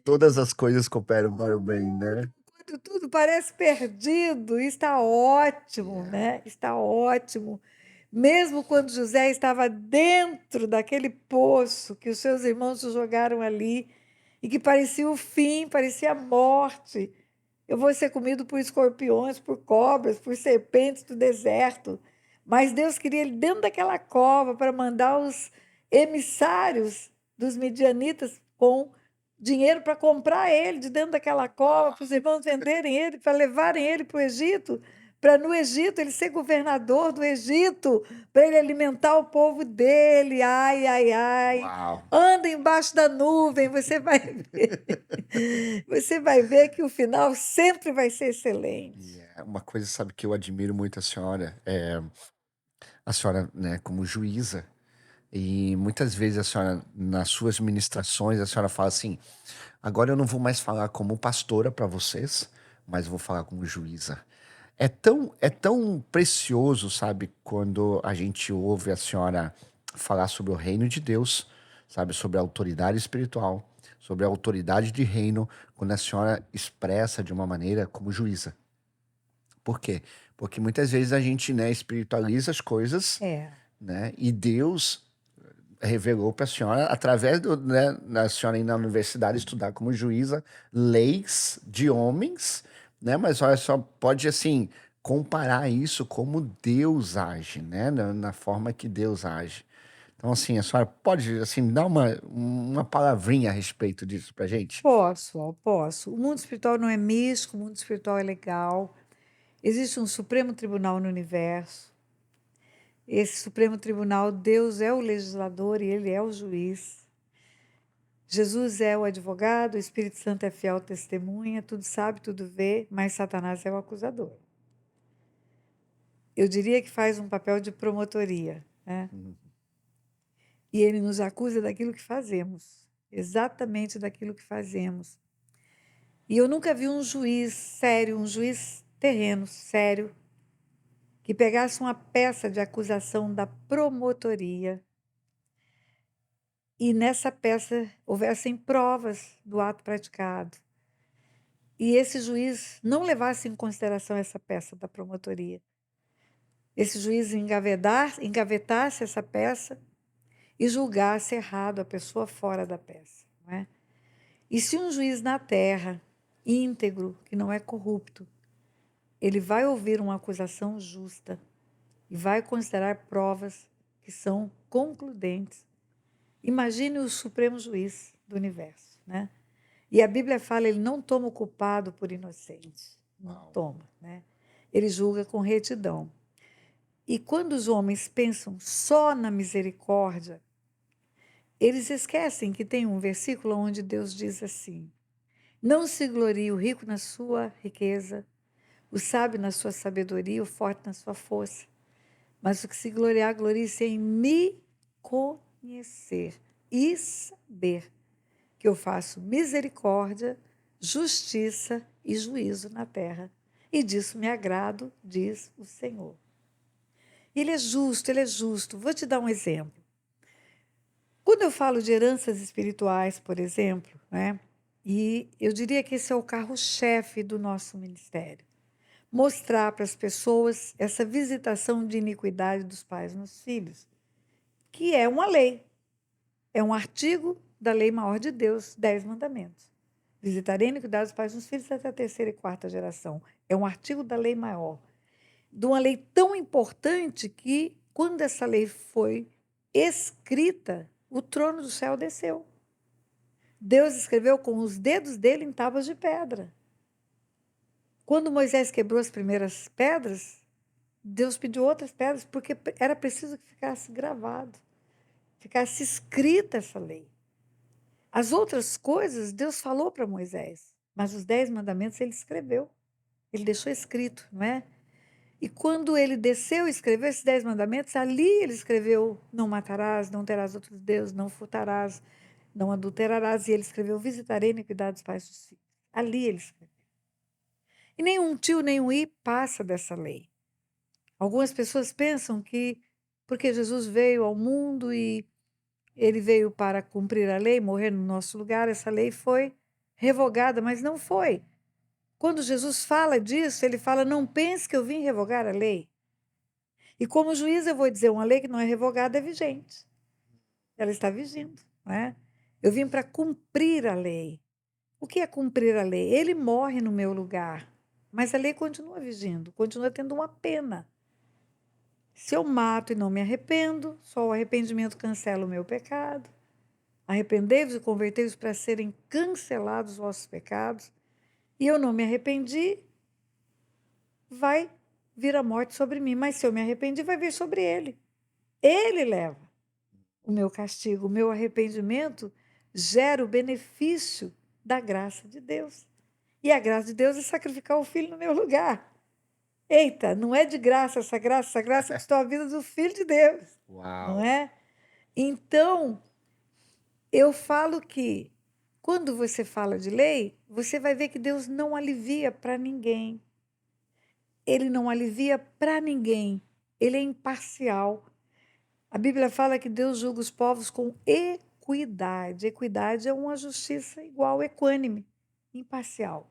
Todas as coisas cooperam para o bem, né? Quando tudo parece perdido, está ótimo, né? Está ótimo. Mesmo quando José estava dentro daquele poço que os seus irmãos o jogaram ali e que parecia o fim, parecia a morte. Eu vou ser comido por escorpiões, por cobras, por serpentes do deserto. Mas Deus queria ele dentro daquela cova para mandar os emissários dos midianitas com dinheiro para comprar ele de dentro daquela cova, para os irmãos venderem ele, para levarem ele para o Egito, para no Egito ele ser governador do Egito, para ele alimentar o povo dele. Ai, ai, ai. Uau! Anda embaixo da nuvem, você vai ver. Você vai ver que o final sempre vai ser excelente. Uma coisa, sabe, que eu admiro muito a senhora, né, como juíza. E muitas vezes a senhora, nas suas ministrações, a senhora fala assim: agora eu não vou mais falar como pastora para vocês, mas vou falar como juíza. É tão precioso, sabe, quando a gente ouve a senhora falar sobre o reino de Deus, sabe, sobre a autoridade espiritual, sobre a autoridade de reino, quando a senhora expressa de uma maneira como juíza. Por quê? Porque muitas vezes a gente, né, espiritualiza as coisas, É. né, e Deus revelou para a senhora, através né, da senhora ir na universidade estudar como juíza, leis de homens, né? Mas olha só, pode assim comparar isso como Deus age, né? Na forma que Deus age. Então, assim, a senhora pode assim dar uma palavrinha a respeito disso pra gente? Posso, ó, posso. O mundo espiritual não é místico, o mundo espiritual é legal. Existe um Supremo Tribunal no universo. Esse Supremo Tribunal, Deus é o legislador e ele é o juiz. Jesus é o advogado, o Espírito Santo é fiel testemunha, tudo sabe, tudo vê, mas Satanás é o acusador. Eu diria que faz um papel de promotoria, né? Uhum. E ele nos acusa daquilo que fazemos, exatamente daquilo que fazemos. E eu nunca vi um juiz sério, um juiz terreno sério, que pegasse uma peça de acusação da promotoria e nessa peça houvessem provas do ato praticado. E esse juiz não levasse em consideração essa peça da promotoria. Esse juiz engavetasse essa peça e julgasse errado a pessoa fora da peça. Não é? E se um juiz na terra, íntegro, que não é corrupto, ele vai ouvir uma acusação justa e vai considerar provas que são concludentes. Imagine o Supremo Juiz do universo, né? E a Bíblia fala, ele não toma o culpado por inocente. Não Uau. toma, né? Ele julga com retidão. E quando os homens pensam só na misericórdia, eles esquecem que tem um versículo onde Deus diz assim: não se glorie o rico na sua riqueza, o sábio na sua sabedoria, o forte na sua força. Mas o que se gloriar, glorie-se em me conhecer e saber que eu faço misericórdia, justiça e juízo na terra. E disso me agrado, diz o Senhor. Ele é justo, ele é justo. Vou te dar um exemplo. Quando eu falo de heranças espirituais, por exemplo, né, e eu diria que esse é o carro-chefe do nosso ministério. Mostrar para as pessoas essa visitação de iniquidade dos pais nos filhos, que é uma lei, é um artigo da lei maior de Deus, 10 mandamentos. Visitarei a iniquidade dos pais nos filhos até a terceira e quarta geração. É um artigo da lei maior. De uma lei tão importante que, quando essa lei foi escrita, o trono do céu desceu. Deus escreveu com os dedos dele em tábuas de pedra. Quando Moisés quebrou as primeiras pedras, Deus pediu outras pedras, porque era preciso que ficasse gravado, ficasse escrita essa lei. As outras coisas, Deus falou para Moisés, mas os 10 mandamentos ele escreveu. Ele deixou escrito, não é? E quando ele desceu e escreveu esses 10 mandamentos, ali ele escreveu: não matarás, não terás outros deuses, não furtarás, não adulterarás. E ele escreveu: visitarei a iniquidade dos pais dos filhos. Ali ele escreveu. E nenhum tio, nenhum i passa dessa lei. Algumas pessoas pensam que, porque Jesus veio ao mundo e ele veio para cumprir a lei, morrer no nosso lugar, essa lei foi revogada, mas não foi. Quando Jesus fala disso, ele fala: não pense que eu vim revogar a lei. E como juiz, eu vou dizer: uma lei que não é revogada é vigente. Ela está vigindo, não é? Eu vim para cumprir a lei. O que é cumprir a lei? Ele morre no meu lugar, mas a lei continua vigindo, continua tendo uma pena. Se eu mato e não me arrependo, só o arrependimento cancela o meu pecado. arrependei-vos e convertei-vos para serem cancelados os vossos pecados, e eu não me arrependi, vai vir a morte sobre mim. Mas se eu me arrependi, vai vir sobre ele. Ele leva o meu castigo, o meu arrependimento gera o benefício da graça de Deus. E a graça de Deus é sacrificar o filho no meu lugar. Eita, não é de graça essa graça custou a vida do filho de Deus, não Uau! é? Então, eu falo que quando você fala de lei, você vai ver que Deus não alivia para ninguém. Ele não alivia para ninguém. Ele é imparcial. A Bíblia fala que Deus julga os povos com equidade. Equidade é uma justiça igual, equânime, imparcial.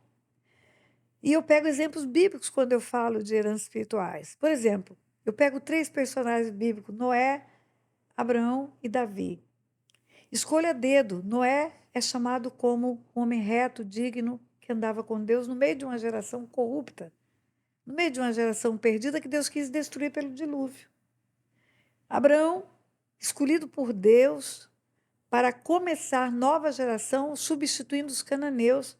E eu pego exemplos bíblicos quando eu falo de heranças espirituais. Por exemplo, eu pego 3 personagens bíblicos: Noé, Abraão e Davi. Escolha a dedo. Noé é chamado como um homem reto, digno, que andava com Deus no meio de uma geração corrupta, no meio de uma geração perdida que Deus quis destruir pelo dilúvio. Abraão, escolhido por Deus para começar nova geração, substituindo os cananeus,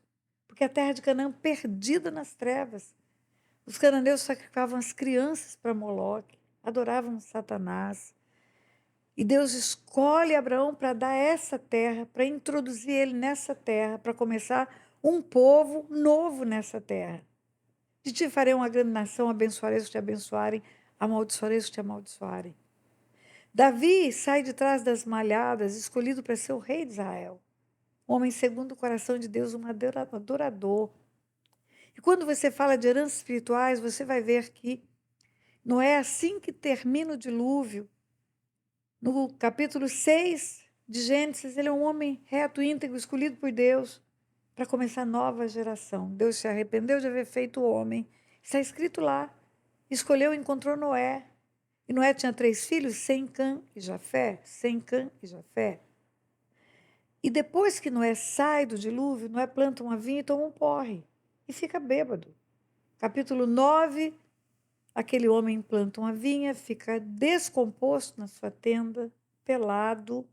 porque a terra de Canaã perdida nas trevas. Os cananeus sacrificavam as crianças para Moloque, adoravam Satanás. E Deus escolhe Abraão para dar essa terra, para introduzir ele nessa terra, para começar um povo novo nessa terra. De ti farei uma grande nação, abençoarei os que te abençoarem, amaldiçoarei os que te amaldiçoarem. Davi sai de trás das malhadas, escolhido para ser o rei de Israel. Homem segundo o coração de Deus, um adorador. E quando você fala de heranças espirituais, você vai ver que não é assim que termina o dilúvio. No capítulo 6 de Gênesis, ele é um homem reto, íntegro, escolhido por Deus para começar a nova geração. Deus se arrependeu de haver feito o homem. Está escrito lá. Escolheu e encontrou Noé. E Noé tinha 3 filhos, Sem, Cã e Jafé. Sem, Cã e Jafé. E depois que Noé sai do dilúvio, Noé planta uma vinha e toma um porre. E fica bêbado. Capítulo 9, aquele homem planta uma vinha, fica descomposto na sua tenda, pelado.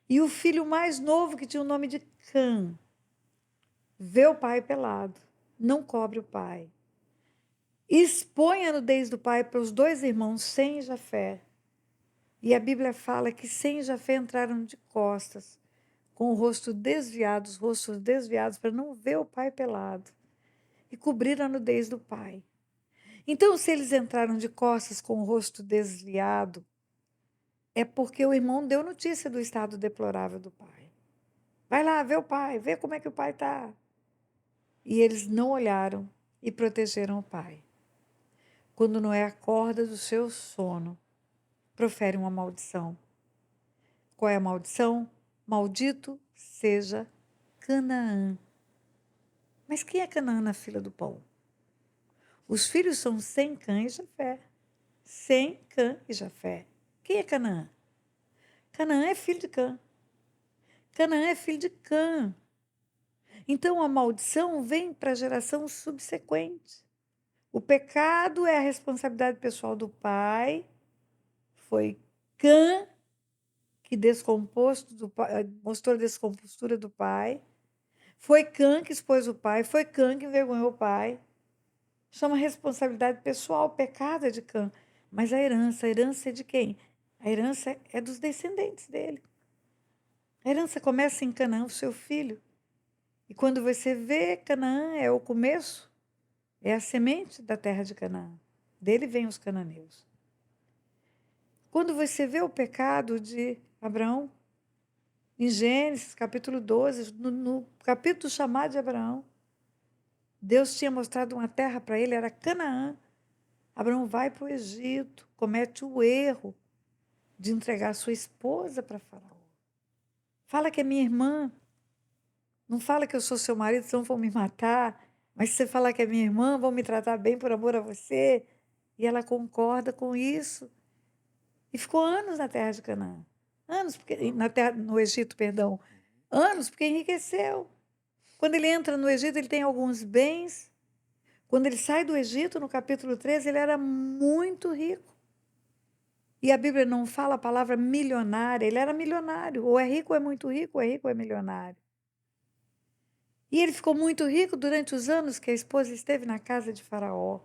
E o filho mais novo, que tinha o nome de Cã, vê o pai pelado, não cobre o pai. Expõe a nudez do pai para os 2 irmãos, Sem e Jafé. E a Bíblia fala que Sem e Jafé entraram de costas, com o rosto desviado, os rostos desviados, para não ver o pai pelado. E cobriram a nudez do pai. Então, se eles entraram de costas com o rosto desviado, é porque o irmão deu notícia do estado deplorável do pai. Vai lá, vê o pai, vê como é que o pai está. E eles não olharam e protegeram o pai. Quando Noé acorda do seu sono, profere uma maldição. Qual é a maldição? Maldito seja Canaã. Mas quem é Canaã na fila do pão? Os filhos são Sem, Cã e Jafé. Sem, Cã e Jafé. Quem é Canaã? Canaã é filho de Cã. Canaã é filho de Cã. Então a maldição vem para a geração subsequente. O pecado é a responsabilidade pessoal do pai. Foi Cã que mostrou a descompostura do pai. Foi Cã que expôs o pai. Foi Cã que envergonhou o pai. Chama responsabilidade pessoal. O pecado é de Cã. Mas a herança é de quem? A herança é dos descendentes dele. A herança começa em Canaã, o seu filho. E quando você vê, Canaã é o começo, é a semente da terra de Canaã. Dele vêm os cananeus. Quando você vê o pecado de Abraão, em Gênesis, capítulo 12, no capítulo chamado de Abraão, Deus tinha mostrado uma terra para ele, era Canaã. Abraão vai para o Egito, comete o erro de entregar sua esposa para Faraó. Fala que é minha irmã. Não fala que eu sou seu marido, senão vão me matar. Mas se você falar que é minha irmã, vão me tratar bem por amor a você. E ela concorda com isso. E ficou anos na terra de Canaã. Anos, porque, no Egito, perdão. Anos, porque enriqueceu. Quando ele entra no Egito, ele tem alguns bens. Quando ele sai do Egito, no capítulo 13, ele era muito rico. E a Bíblia não fala a palavra milionária, ele era milionário, ou é rico ou é muito rico, ou é rico ou é milionário. E ele ficou muito rico durante os anos que a esposa esteve na casa de Faraó.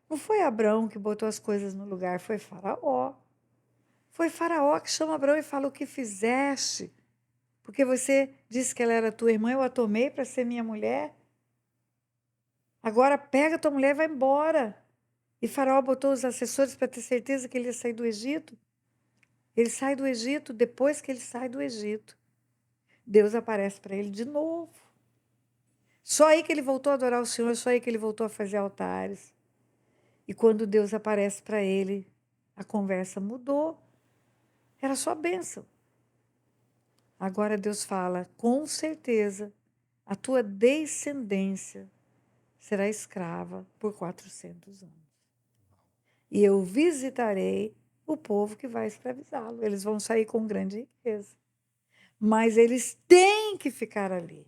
Não foi Abraão que botou as coisas no lugar, foi Faraó. Foi Faraó que chama Abraão e fala: o que fizeste? Porque você disse que ela era tua irmã, eu a tomei para ser minha mulher. Agora pega tua mulher e vai embora. E Faraó botou os assessores para ter certeza que ele ia sair do Egito. Ele sai do Egito, depois que ele sai do Egito, Deus aparece para ele de novo. Só aí que ele voltou a adorar o Senhor, só aí que ele voltou a fazer altares. E quando Deus aparece para ele, a conversa mudou. Era só bênção. Agora Deus fala: com certeza, a tua descendência será escrava por 400 anos. E eu visitarei o povo que vai escravizá-lo. Eles vão sair com grande riqueza. Mas eles têm que ficar ali.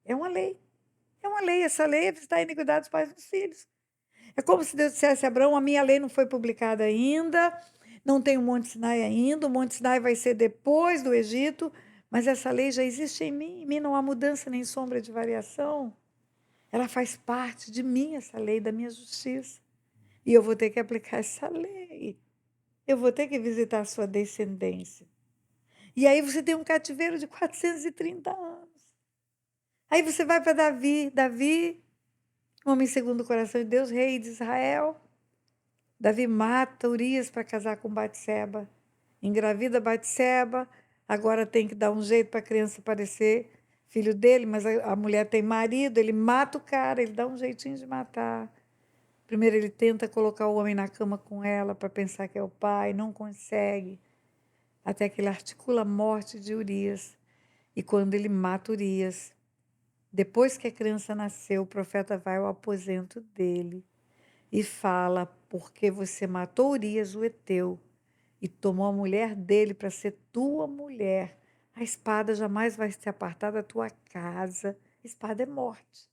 É uma lei. É uma lei. Essa lei é visitar a iniquidade dos pais e dos filhos. É como se Deus dissesse a Abraão: a minha lei não foi publicada ainda, não tem o Monte Sinai ainda, o Monte Sinai vai ser depois do Egito, mas essa lei já existe em mim não há mudança nem sombra de variação. Ela faz parte de mim, essa lei, da minha justiça. E eu vou ter que aplicar essa lei. Eu vou ter que visitar a sua descendência. E aí você tem um cativeiro de 430 anos. Aí você vai para Davi, homem segundo o coração de Deus, rei de Israel. Davi mata Urias para casar com Batseba. Engravida Batseba, agora tem que dar um jeito para a criança parecer filho dele, mas a mulher tem marido, ele mata o cara, ele dá um jeitinho de matar. Primeiro ele tenta colocar o homem na cama com ela para pensar que é o pai, não consegue, até que ele articula a morte de Urias. E quando ele mata Urias, depois que a criança nasceu, o profeta vai ao aposento dele e fala: porque você matou Urias, o heteu, e tomou a mulher dele para ser tua mulher, a espada jamais vai se apartar da tua casa. Espada é morte.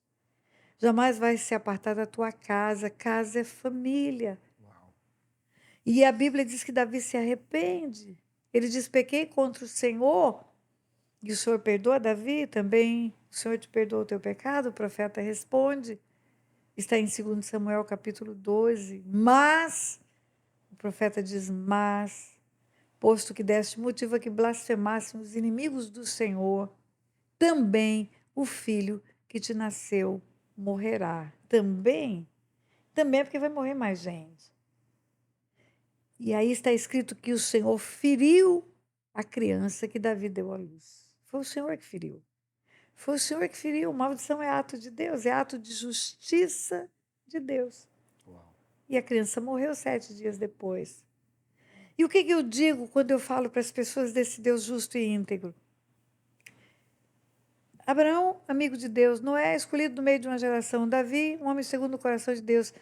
Jamais vai se apartar da tua casa. Casa é família. Uau. E a Bíblia diz que Davi se arrepende. Ele diz: pequei contra o Senhor. E o Senhor perdoa Davi também. O Senhor te perdoa o teu pecado? O profeta responde. Está em 2 Samuel capítulo 12. Mas, o profeta diz: mas, posto que deste motivo a que blasfemassem os inimigos do Senhor, também o filho que te nasceu morrerá. Também é porque vai morrer mais gente. E aí está escrito que o Senhor feriu a criança que Davi deu à luz. Foi o Senhor que feriu. Foi o Senhor que feriu. Maldição é ato de Deus, é ato de justiça de Deus. Uau. E a criança morreu 7 dias depois. E o que eu digo quando eu falo para as pessoas desse Deus justo e íntegro? Abraão, amigo de Deus, Noé, escolhido no meio de uma geração, Davi, um homem segundo o coração de Deus.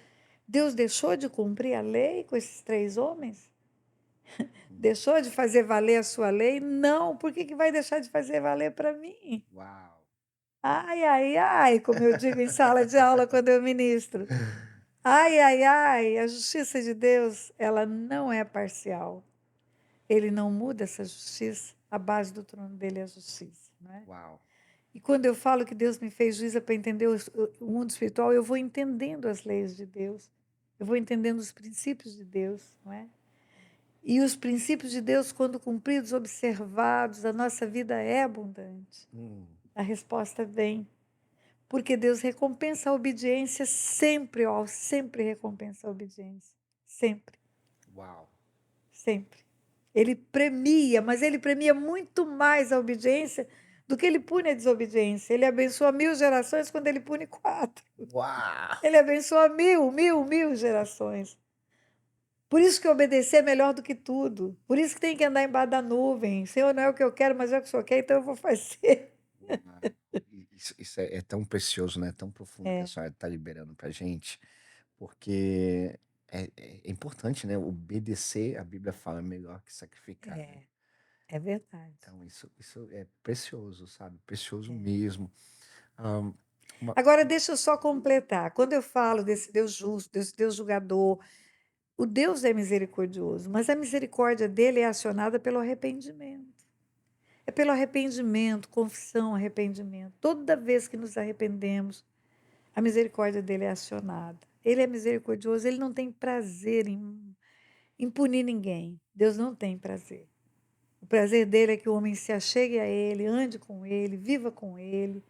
Deus deixou de cumprir a lei com esses 3 homens? Deixou de fazer valer a sua lei? Não. Por que vai deixar de fazer valer para mim? Uau. Ai, ai, ai, como eu digo em sala de aula quando eu ministro. Ai, ai, ai, a justiça de Deus, ela não é parcial. Ele não muda essa justiça, a base do trono dele é a justiça, não é? Uau. E quando eu falo que Deus me fez juíza para entender o mundo espiritual, eu vou entendendo as leis de Deus, eu vou entendendo os princípios de Deus, não é? E os princípios de Deus, quando cumpridos, observados, a nossa vida é abundante. A resposta vem. Porque Deus recompensa a obediência sempre, ó, sempre recompensa a obediência. Sempre, Uau. sempre. Ele premia, mas ele premia muito mais a obediência do que ele pune a desobediência. Ele abençoa 1000 gerações quando ele pune 4. Uau. Ele abençoa 1000 gerações. Por isso que obedecer é melhor do que tudo. Por isso que tem que andar embaixo da nuvem. Senhor, não é o que eu quero, mas é o que o Senhor quer, então eu vou fazer. Isso é tão precioso, né? Tão profundo que a É, senhora está liberando pra gente, porque é importante, né? Obedecer, a Bíblia fala, é melhor que sacrificar, né? é verdade. Então, isso é precioso, sabe? Precioso É. mesmo. Ahn, uma- Agora, deixa eu só completar. Quando eu falo desse Deus justo, desse Deus julgador, o Deus é misericordioso, mas a misericórdia dele é acionada pelo arrependimento. É pelo arrependimento, confissão, arrependimento. Toda vez que nos arrependemos, a misericórdia dele é acionada. Ele é misericordioso, ele não tem prazer em punir ninguém. Deus não tem prazer. O prazer dele é que o homem se achegue a ele, ande com ele, viva com ele.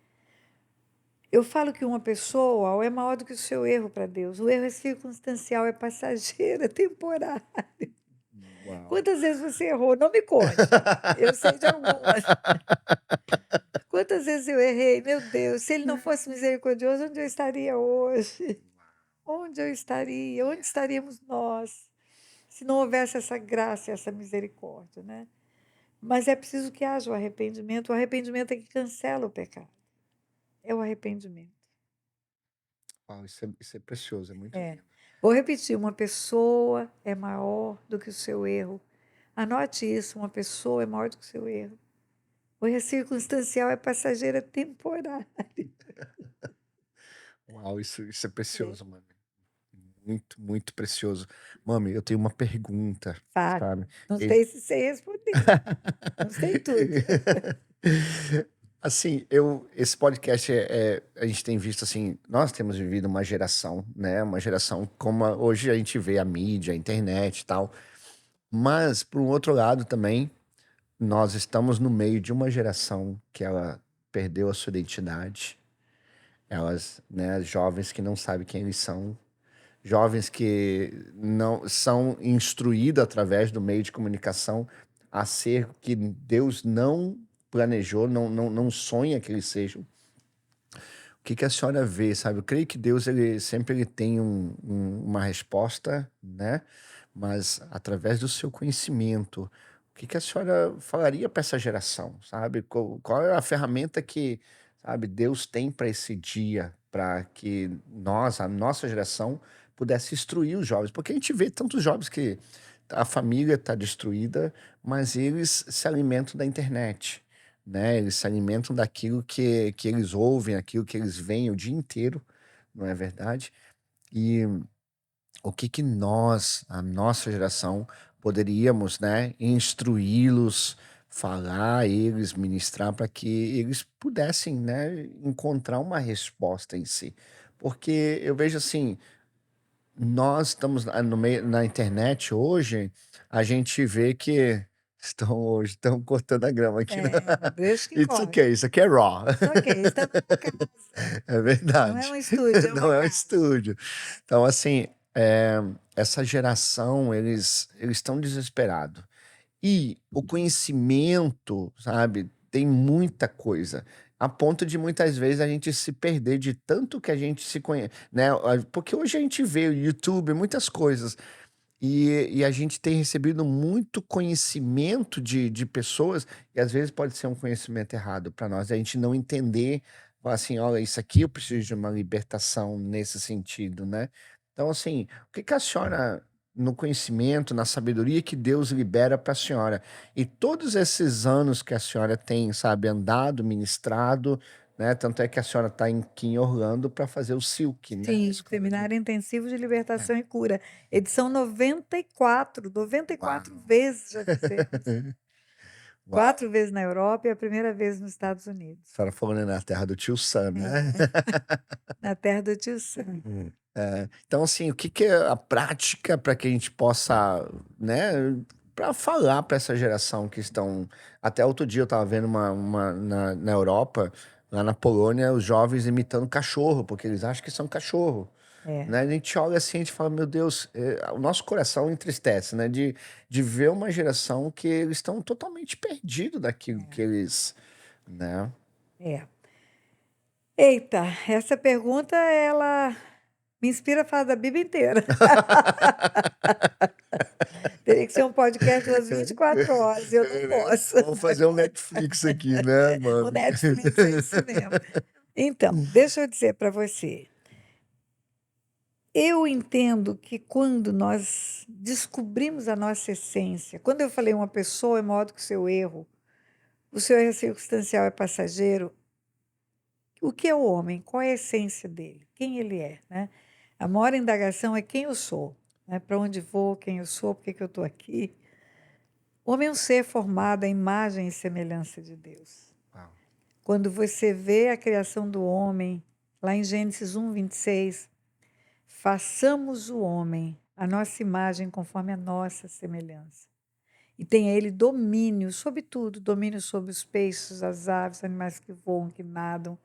Eu falo que uma pessoa é maior do que o seu erro para Deus. O erro é circunstancial, é passageiro, é temporário. Uau. Quantas vezes você errou? Não me conte. Eu sei de algumas. Quantas vezes eu errei? Meu Deus, se ele não fosse misericordioso, onde eu estaria hoje? Onde eu estaria? Onde estaríamos nós? Se não houvesse essa graça, essa misericórdia, né? Mas é preciso que haja o arrependimento. O arrependimento é que cancela o pecado. É o arrependimento. Uau, isso é precioso, é muito É. lindo. Vou repetir: uma pessoa é maior do que o seu erro. Anote isso: uma pessoa é maior do que o seu erro. O erro é circunstancial, é passageiro, é temporário. Uau, isso é precioso, mami. Muito, muito precioso. Mami, eu tenho uma pergunta, Fale. sabe? Não E- sei se sei responder. Não sei tudo. Assim, esse podcast a gente tem visto assim, nós temos vivido uma geração, né? Uma geração como hoje a gente vê a mídia, a internet e tal. Mas, por um outro lado também, nós estamos no meio de uma geração que ela perdeu a sua identidade. Elas, né, jovens que não sabem quem eles são, jovens que não são instruídos através do meio de comunicação a ser o que Deus não planejou, não sonha que eles sejam. O que a senhora vê, sabe? Eu creio que Deus ele sempre ele tem uma resposta, né? Mas através do seu conhecimento, o que a senhora falaria para essa geração, sabe? Qual é a ferramenta que, sabe, Deus tem para esse dia, para que nós, a nossa geração, pudesse instruir os jovens? Porque a gente vê tantos jovens que a família está destruída, mas eles se alimentam da internet, né? Eles se alimentam daquilo que eles ouvem, aquilo que eles veem o dia inteiro, não é verdade? E o que nós, a nossa geração, poderíamos, né, instruí-los, falar a eles, ministrar para que eles pudessem, né, encontrar uma resposta em si. Porque eu vejo assim, nós estamos no meio, na internet hoje, a gente vê que estão cortando a grama aqui, né? Deixa que It's corre. okay, isso aqui é raw. Isso ok, estamos numa casa. É Não é verdade. um estúdio, é Não uma é um casa. estúdio. Então, assim, essa geração, eles estão desesperados. E o conhecimento, sabe, tem muita coisa. A ponto de muitas vezes a gente se perder de tanto que a gente se conhece, né? Porque hoje a gente vê o YouTube, muitas coisas. E a gente tem recebido muito conhecimento de pessoas, e às vezes pode ser um conhecimento errado para nós, a gente não entender, falar assim, olha, isso aqui eu preciso de uma libertação nesse sentido, né? Então, assim, o que a senhora, no conhecimento, na sabedoria que Deus libera para a senhora, e todos esses anos que a senhora tem, sabe, andado, ministrado, né? Tanto é que a senhora está aqui em Orlando para fazer o Silk, né? Sim, Escola de- Seminário Intensivo de Libertação É. e Cura. Edição 94. 94 Uau. vezes já fizemos. Uau. 4 vezes na Europa e a primeira vez nos Estados A Unidos. senhora falou, né, na terra do tio Sam, né? Na terra do tio Sam. Então, assim, o que é a prática para que a gente possa, né, para falar para essa geração que estão. Até outro dia eu estava vendo na Europa, lá na Polônia, os jovens imitando cachorro, porque eles acham que são cachorro. É, Né? A gente olha assim e fala, meu Deus, o nosso coração entristece, né? De ver uma geração que eles estão totalmente perdidos daquilo que eles, né? é. Eita, essa pergunta, ela me inspira a falar da Bíblia inteira. Teria que ser um podcast das 24 horas, e eu não posso. Vamos fazer um Netflix aqui, né, O mano? Netflix é isso mesmo. Então, deixa eu dizer para você. Eu entendo que quando nós descobrimos a nossa essência, quando eu falei uma pessoa é maior do que o seu erro é circunstancial, é passageiro, o que é o homem? Qual é a essência dele? Quem ele é, né? A maior indagação é quem eu sou. né? Para onde vou, quem eu sou, por que que eu estou aqui. O homem é um ser formado à imagem e semelhança de Deus. Uau. Quando você vê a criação do homem, lá em Gênesis 1:26, façamos o homem a nossa imagem conforme a nossa semelhança. E tenha ele domínio sobre tudo, domínio sobre os peixes, as aves, animais que voam, que nadam,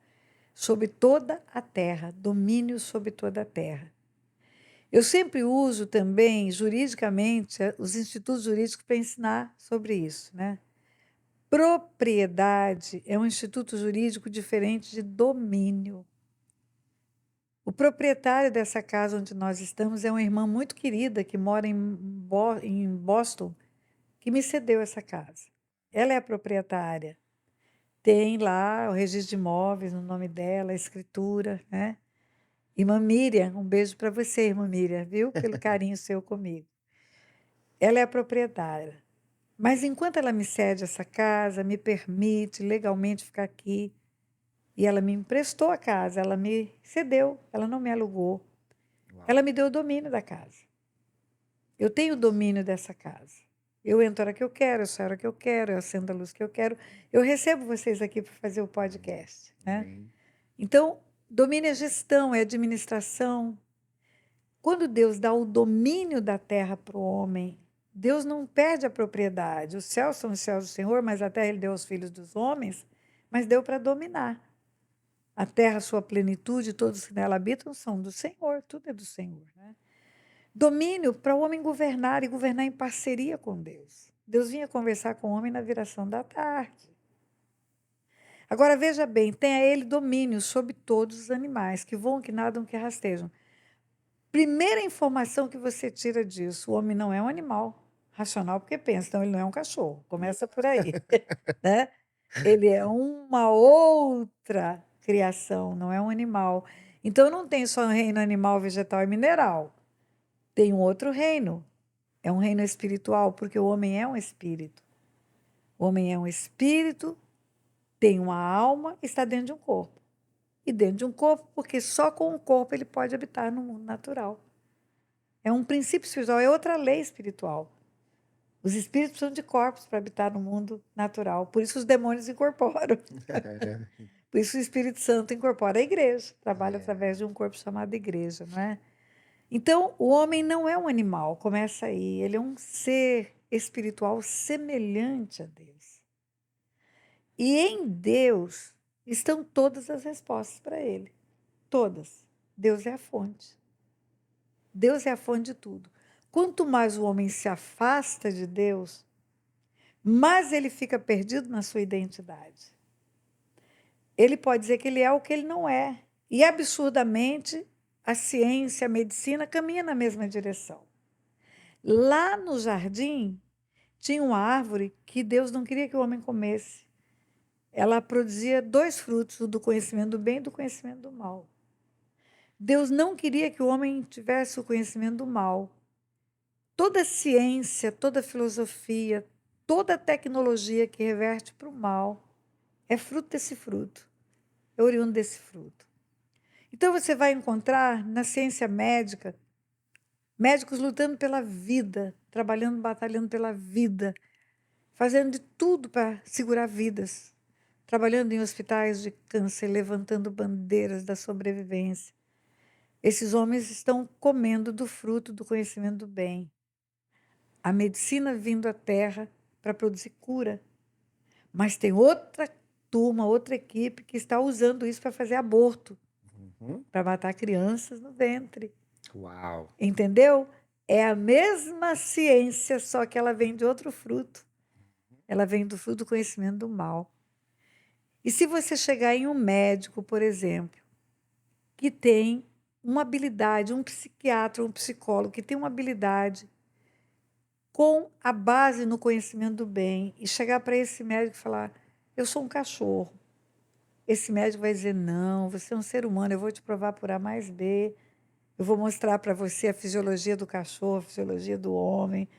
sobre toda a terra, domínio sobre toda a terra. Eu sempre uso também, juridicamente, os institutos jurídicos para ensinar sobre isso, né? Propriedade é um instituto jurídico diferente de domínio. O proprietário dessa casa onde nós estamos é uma irmã muito querida que mora em Boston, que me cedeu essa casa. Ela é a proprietária. Tem lá o registro de imóveis no nome dela, a escritura, né? Irmã Miriam, um beijo para você, irmã Miriam, viu? Pelo carinho seu comigo. Ela é a proprietária. Mas enquanto ela me cede essa casa, me permite legalmente ficar aqui, e ela me emprestou a casa, ela me cedeu, ela não me alugou. Uau. Ela me deu o domínio da casa. Eu tenho o domínio dessa casa. Eu entro a hora que eu quero, eu saio a hora que eu quero, eu acendo a luz que eu quero. Eu recebo vocês aqui para fazer o podcast, né? Amém. Então, domínio é gestão, é administração. Quando Deus dá o domínio da terra para o homem, Deus não perde a propriedade. Os céus são os céus do Senhor, mas a terra ele deu aos filhos dos homens, mas deu para dominar. A terra, sua plenitude, todos que nela habitam são do Senhor, tudo é do Senhor, né? Domínio para o homem governar e governar em parceria com Deus. Deus vinha conversar com o homem na viração da tarde. Agora veja bem, tem a ele domínio sobre todos os animais que voam, que nadam, que rastejam. Primeira informação que você tira disso, o homem não é um animal racional porque pensa, então ele não é um cachorro. Começa por aí, né? Ele é uma outra criação, não é um animal. Então não tem só um reino animal, vegetal e mineral. Tem um outro reino. É um reino espiritual, porque o homem é um espírito. O homem é um espírito, tem uma alma, está dentro de um corpo. E dentro de um corpo, porque só com o corpo ele pode habitar no mundo natural. É um princípio espiritual, é outra lei espiritual. Os espíritos precisam de corpos para habitar no mundo natural. Por isso os demônios incorporam. Por isso o Espírito Santo incorpora a igreja. Trabalha através de um corpo chamado igreja, não é? Então, o homem não é um animal, começa aí. Ele é um ser espiritual semelhante a Deus. E em Deus estão todas as respostas para ele. Todas. Deus é a fonte. Deus é a fonte de tudo. Quanto mais o homem se afasta de Deus, mais ele fica perdido na sua identidade. Ele pode dizer que ele é o que ele não é. E, absurdamente, a ciência, a medicina caminha na mesma direção. Lá no jardim, tinha uma árvore que Deus não queria que o homem comesse. Ela produzia 2 frutos, o do conhecimento do bem e do conhecimento do mal. Deus não queria que o homem tivesse o conhecimento do mal. Toda a ciência, toda a filosofia, toda a tecnologia que reverte para o mal é fruto desse fruto, é oriundo desse fruto. Então você vai encontrar na ciência médica médicos lutando pela vida, trabalhando, batalhando pela vida, fazendo de tudo para segurar vidas, trabalhando em hospitais de câncer, levantando bandeiras da sobrevivência. Esses homens estão comendo do fruto do conhecimento do bem. A medicina vindo à Terra para produzir cura. Mas tem outra turma, outra equipe que está usando isso para fazer aborto, para matar crianças no ventre. Uau. Entendeu? É a mesma ciência, só que ela vem de outro fruto. Ela vem do fruto do conhecimento do mal. E se você chegar em um médico, por exemplo, que tem uma habilidade, um psiquiatra, um psicólogo que tem uma habilidade com a base no conhecimento do bem, e chegar para esse médico e falar, eu sou um cachorro. Esse médico vai dizer, não, você é um ser humano, eu vou te provar por A mais B, eu vou mostrar para você a fisiologia do cachorro, a fisiologia do homem,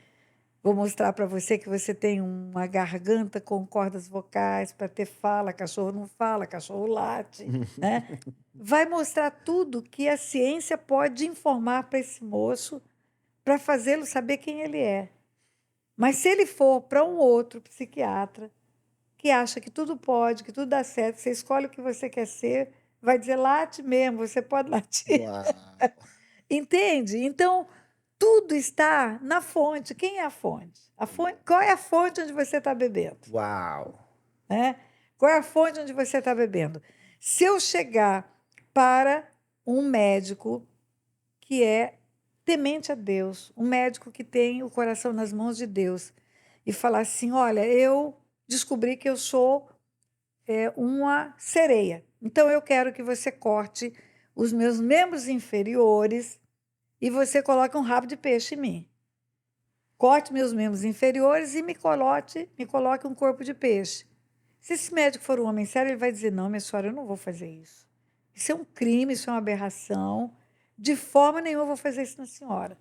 vou mostrar para você que você tem uma garganta com cordas vocais para ter fala, cachorro não fala, cachorro late, né? Vai mostrar tudo que a ciência pode informar para esse moço para fazê-lo saber quem ele é. Mas se ele for para um outro psiquiatra que acha que tudo pode, que tudo dá certo, você escolhe o que você quer ser, vai dizer late mesmo, você pode latir. Uau. Entende? Então, tudo está na fonte. Quem é a fonte? Qual é a fonte onde você está bebendo? Uau. Né? Qual é a fonte onde você está bebendo? Se eu chegar para um médico que é temente a Deus, um médico que tem o coração nas mãos de Deus, e falar assim: olha, eu descobri que eu sou uma sereia, então eu quero que você corte os meus membros inferiores e você coloque um rabo de peixe em mim. Corte meus membros inferiores e me coloque um corpo de peixe. Se esse médico for um homem sério, ele vai dizer: não, minha senhora, eu não vou fazer isso. Isso é um crime, isso é uma aberração. De forma nenhuma eu vou fazer isso na senhora.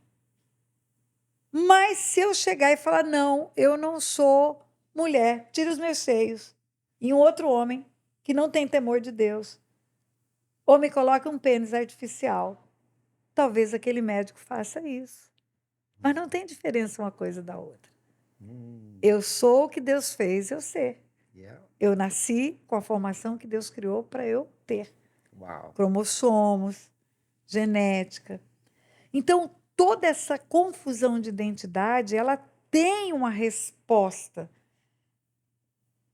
Mas se eu chegar e falar: não, eu não sou mulher, tira os meus seios, e um outro homem que não tem temor de Deus, ou me coloca um pênis artificial, talvez aquele médico faça isso. Mas não tem diferença uma coisa da outra. Eu sou o que Deus fez eu ser. Yeah. Eu nasci com a formação que Deus criou para eu ter. Uau. Cromossomos, genética. Então, toda essa confusão de identidade, ela tem uma resposta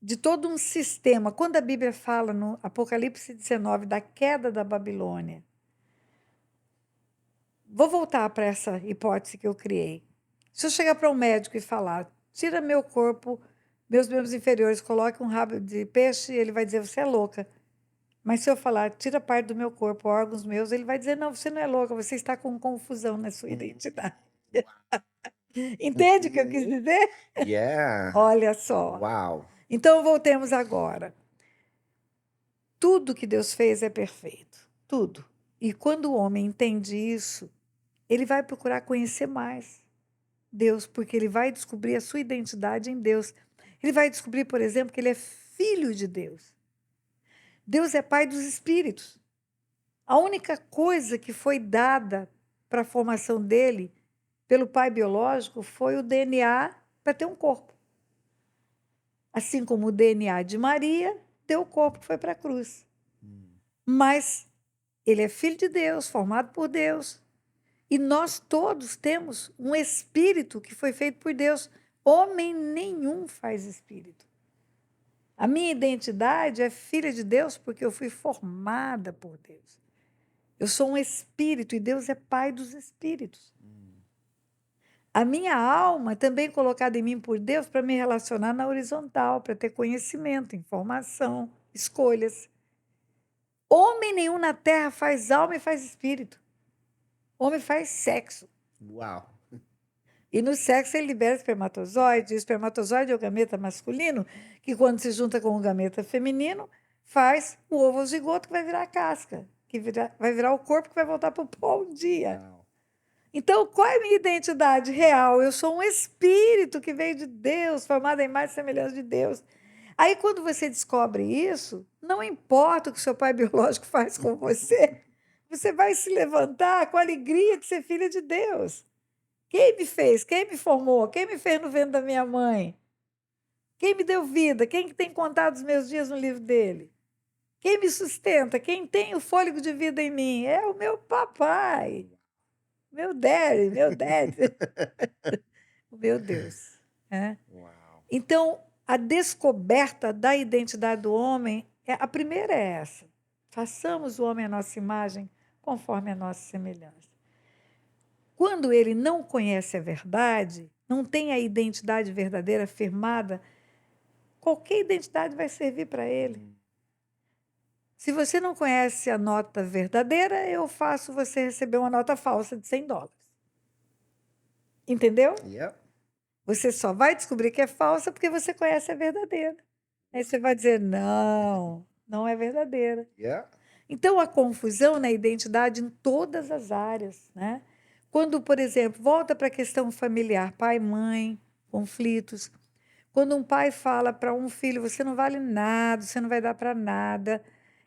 de todo um sistema. Quando a Bíblia fala no Apocalipse 19 da queda da Babilônia, vou voltar para essa hipótese que eu criei. Se eu chegar para um médico e falar: tira meu corpo, meus membros inferiores, coloque um rabo de peixe, ele vai dizer: você é louca. Mas se eu falar: tira parte do meu corpo, órgãos meus, ele vai dizer: não, você não é louca, você está com confusão na sua identidade. Entende o que eu quis dizer? Yeah. Olha só. Uau. Então, voltemos agora. Tudo que Deus fez é perfeito. Tudo. E quando o homem entende isso, ele vai procurar conhecer mais Deus, porque ele vai descobrir a sua identidade em Deus. Ele vai descobrir, por exemplo, que ele é filho de Deus. Deus é pai dos espíritos. A única coisa que foi dada para a formação dele pelo pai biológico foi o DNA para ter um corpo. Assim como o DNA de Maria deu o corpo que foi para a cruz. Mas ele é filho de Deus, formado por Deus. E nós todos temos um espírito que foi feito por Deus. Homem nenhum faz espírito. A minha identidade é filha de Deus porque eu fui formada por Deus. Eu sou um espírito e Deus é pai dos espíritos. A minha alma também é colocada em mim por Deus para me relacionar na horizontal, para ter conhecimento, informação, escolhas. Homem nenhum na terra faz alma e faz espírito. Homem faz sexo. Uau. E no sexo ele libera espermatozoide. O espermatozoide é o gameta masculino, que quando se junta com o gameta feminino, faz o ovo zigoto que vai virar a casca, vai virar o corpo que vai voltar para o pó um dia. Uau. Então, qual é a minha identidade real? Eu sou um espírito que veio de Deus, formado em imagem e semelhança de Deus. Aí, quando você descobre isso, não importa o que seu pai biológico faz com você, você vai se levantar com a alegria de ser filha de Deus. Quem me fez? Quem me formou? Quem me fez no ventre da minha mãe? Quem me deu vida? Quem tem contado os meus dias no livro dele? Quem me sustenta? Quem tem o fôlego de vida em mim? É o meu papai. Meu daddy, meu daddy. O meu Deus. Né? Uau. Então, a descoberta da identidade do homem, a primeira é essa. Façamos o homem à nossa imagem, conforme a nossa semelhança. Quando ele não conhece a verdade, não tem a identidade verdadeira firmada, qualquer identidade vai servir para ele. Se você não conhece a nota verdadeira, eu faço você receber uma nota falsa de $100. Entendeu? Yep. Você só vai descobrir que é falsa porque você conhece a verdadeira. Aí você vai dizer: não, não é verdadeira. Yeah. Então, a confusão na identidade em todas as áreas, né? Quando, por exemplo, volta para a questão familiar, pai, mãe, conflitos. Quando um pai fala para um filho: você não vale nada, você não vai dar para nada.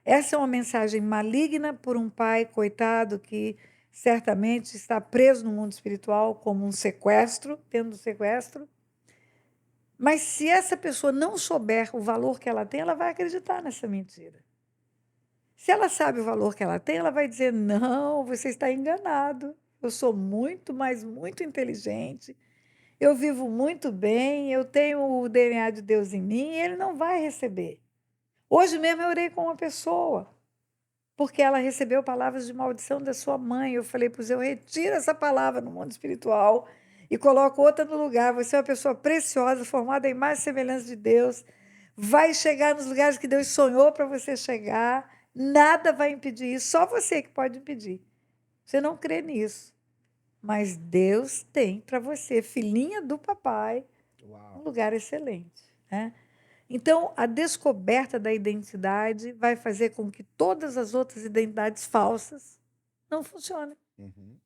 Essa é uma mensagem maligna por um pai, coitado, que certamente está preso no mundo espiritual como um sequestro, tendo sequestro. Mas se essa pessoa não souber o valor que ela tem, ela vai acreditar nessa mentira. Se ela sabe o valor que ela tem, ela vai dizer: não, você está enganado. Eu sou muito, mas muito inteligente. Eu vivo muito bem, eu tenho o DNA de Deus em mim e ele não vai receber. Hoje mesmo eu orei com uma pessoa, porque ela recebeu palavras de maldição da sua mãe. Eu falei para você: eu retiro essa palavra no mundo espiritual e coloco outra no lugar. Você é uma pessoa preciosa, formada em mais semelhança de Deus. Vai chegar nos lugares que Deus sonhou para você chegar. Nada vai impedir isso, só você que pode impedir. Você não crê nisso. Mas Deus tem para você, filhinha do papai, um Uau. lugar excelente, né? Então, a descoberta da identidade vai fazer com que todas as outras identidades falsas não funcionem. Uhum.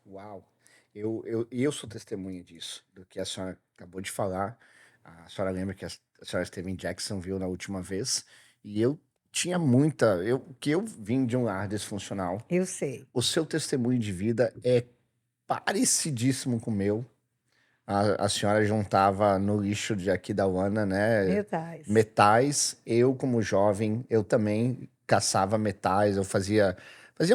Uau. Eu sou testemunha disso, do que a senhora acabou de falar. A senhora lembra que a senhora esteve em Jacksonville na última vez, e eu tinha que eu vim de um lar disfuncional. Eu sei. O seu testemunho de vida é parecidíssimo com o meu. A senhora juntava no lixo de aqui da UANA, né? Metais. Metais. Eu, como jovem, eu também caçava metais. Eu fazia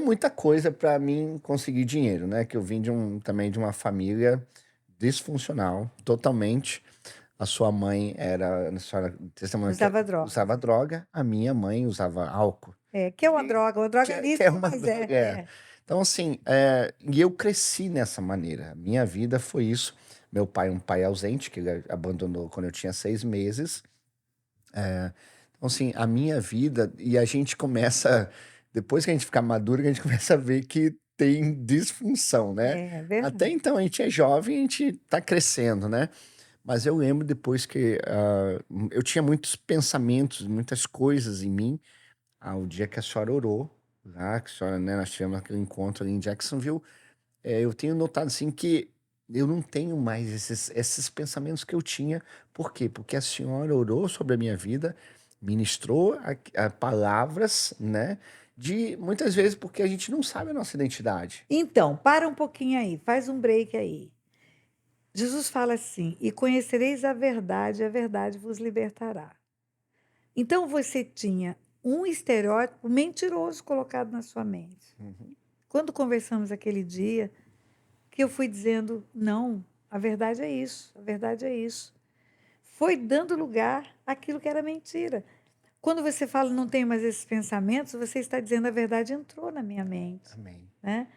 muita coisa para mim conseguir dinheiro, né? Que eu vim também de uma família disfuncional, totalmente. A sua mãe a senhora testemunha que Usava droga. usava droga, a minha mãe usava álcool. Que é uma droga Que é lícita, uma mas droga, é. Então, assim, e eu cresci nessa maneira. Minha vida foi isso. Meu pai é um pai ausente, que ele abandonou quando eu tinha 6 meses. Então, assim, a minha vida, e a gente começa, depois que a gente fica maduro, que a gente começa a ver que tem disfunção, né? É Até verdade. então a gente é jovem, a gente tá crescendo, né? Mas eu lembro depois que eu tinha muitos pensamentos, muitas coisas em mim, ao dia que a senhora orou, lá, que a senhora, né, nós tivemos aquele encontro ali em Jacksonville. Eu tenho notado assim que eu não tenho mais esses pensamentos que eu tinha. Por quê? Porque a senhora orou sobre a minha vida, ministrou palavras, né? De muitas vezes porque a gente não sabe a nossa identidade. Então, para um pouquinho aí, faz um break aí. Jesus fala assim: e conhecereis a verdade vos libertará. Então você tinha um estereótipo mentiroso colocado na sua mente. Uhum. Quando conversamos aquele dia, que eu fui dizendo: não, a verdade é isso, a verdade é isso. Foi dando lugar àquilo que era mentira. Quando você fala não tenho mais esses pensamentos, você está dizendo a verdade entrou na minha mente, Amém. né?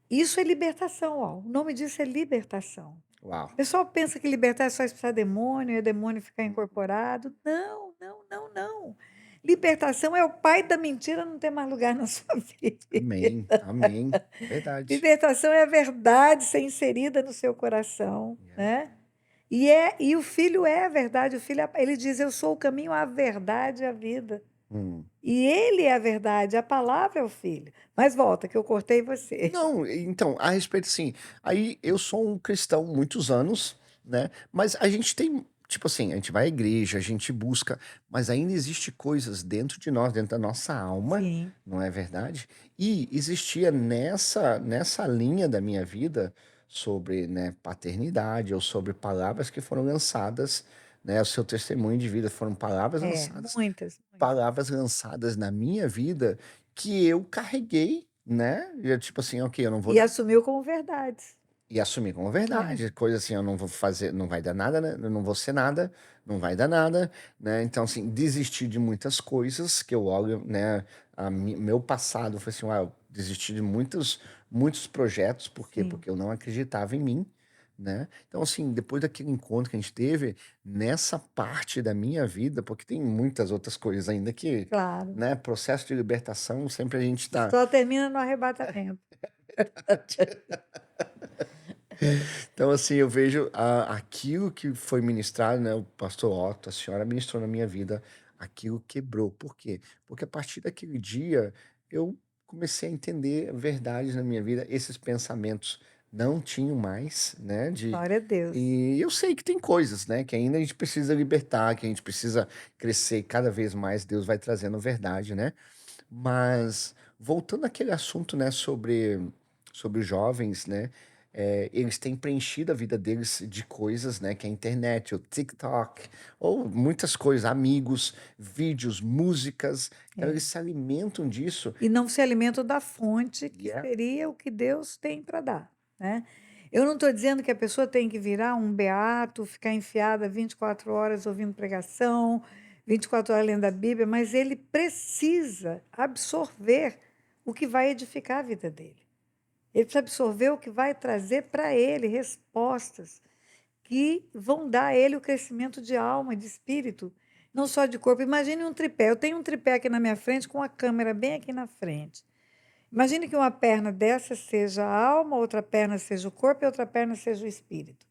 Isso é libertação, ó. O nome disso é libertação. Uau. O pessoal pensa que libertar é só expulsar demônio, é demônio ficar incorporado. Não, não, não, não. Libertação é o pai da mentira não ter mais lugar na sua vida. Amém. Amém. Verdade. Libertação é a verdade ser inserida no seu coração, né? E o filho é a verdade. O filho, ele diz: eu sou o caminho, a verdade e a vida. Hum. E ele é a verdade, a palavra é o filho. Mas volta, que eu cortei você. Não, então, a respeito assim, aí eu sou um cristão há muitos anos, né? Mas a gente tem, tipo assim, a gente vai à igreja, a gente busca, mas ainda existe coisas dentro de nós, dentro da nossa alma, Sim, não é verdade? E existia nessa linha da minha vida sobre, né, paternidade ou sobre palavras que foram lançadas, né? O seu testemunho de vida foram muitas, muitas. palavras lançadas na minha vida que eu carreguei, né? E tipo assim, ok, eu não vou E assumiu como verdades. e assumir como É. verdade, coisa assim, eu não vou fazer, não vai dar nada, né? Eu não vou ser nada, não vai dar nada, né? Então, assim, desistir de muitas coisas que eu olho, né? Meu passado foi assim, eu desisti de muitos projetos, por quê? Sim, Porque eu não acreditava em mim, né? Então, assim, depois daquele encontro que a gente teve, nessa parte da minha vida, porque tem muitas outras coisas ainda que, claro. né? Processo de libertação, sempre a gente tá. Só termina no arrebatamento. Então, assim, eu vejo aquilo que foi ministrado, né? O pastor Otto, a senhora ministrou na minha vida, aquilo quebrou. Por quê? Porque a partir daquele dia eu comecei a entender verdades na minha vida. Esses pensamentos não tinham mais, né? Glória a Deus. E eu sei que tem coisas, né? Que ainda a gente precisa libertar, que a gente precisa crescer e cada vez mais Deus vai trazendo verdade, né? Mas voltando àquele assunto, né, sobre os jovens, né, eles têm preenchido a vida deles de coisas, né, que é a internet, o TikTok, ou muitas coisas, amigos, vídeos, músicas, então eles É. se alimentam disso E não se alimentam da fonte e que seria o que Deus tem para dar, né. Eu não estou dizendo que a pessoa tem que virar um beato, ficar enfiada 24 horas ouvindo pregação, 24 horas lendo a Bíblia, mas ele precisa absorver o que vai edificar a vida dele. Ele precisa absorver o que vai trazer para ele respostas que vão dar a ele o crescimento de alma, de espírito, não só de corpo. Imagine um tripé. Eu tenho um tripé aqui na minha frente com a câmera bem aqui na frente. Imagine que uma perna dessa seja a alma, outra perna seja o corpo e outra perna seja o espírito.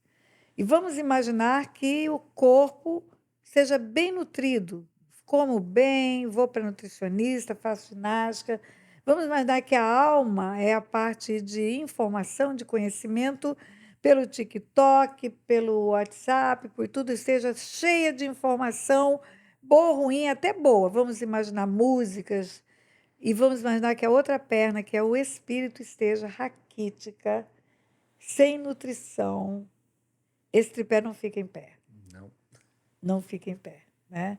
E vamos imaginar que o corpo seja bem nutrido. Como bem, vou para nutricionista, faço ginástica. Vamos imaginar que a alma é a parte de informação, de conhecimento, pelo TikTok, pelo WhatsApp, por tudo, esteja cheia de informação, boa ou ruim, até boa. Vamos imaginar músicas, e vamos imaginar que a outra perna, que é o espírito, esteja raquítica, sem nutrição. Esse tripé não fica em pé, não. não fica em pé, né?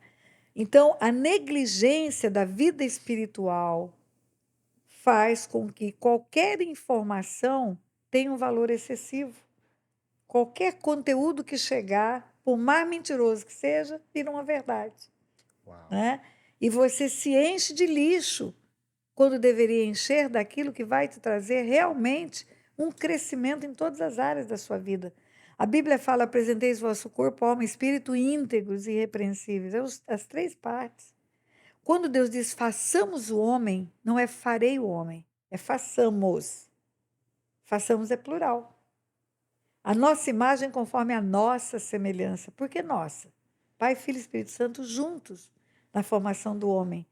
Então, a negligência da vida espiritual faz com que qualquer informação tenha um valor excessivo. Qualquer conteúdo que chegar, por mais mentiroso que seja, vira uma verdade, Uau. né? E você se enche de lixo quando deveria encher daquilo que vai te trazer realmente um crescimento em todas as áreas da sua vida. A Bíblia fala: apresenteis vosso corpo, alma e espírito íntegros e irrepreensíveis. As três partes. Quando Deus diz façamos o homem, não é farei o homem, é façamos. Façamos é plural. A nossa imagem conforme a nossa semelhança. Por que nossa? Pai, Filho e Espírito Santo juntos na formação do homem.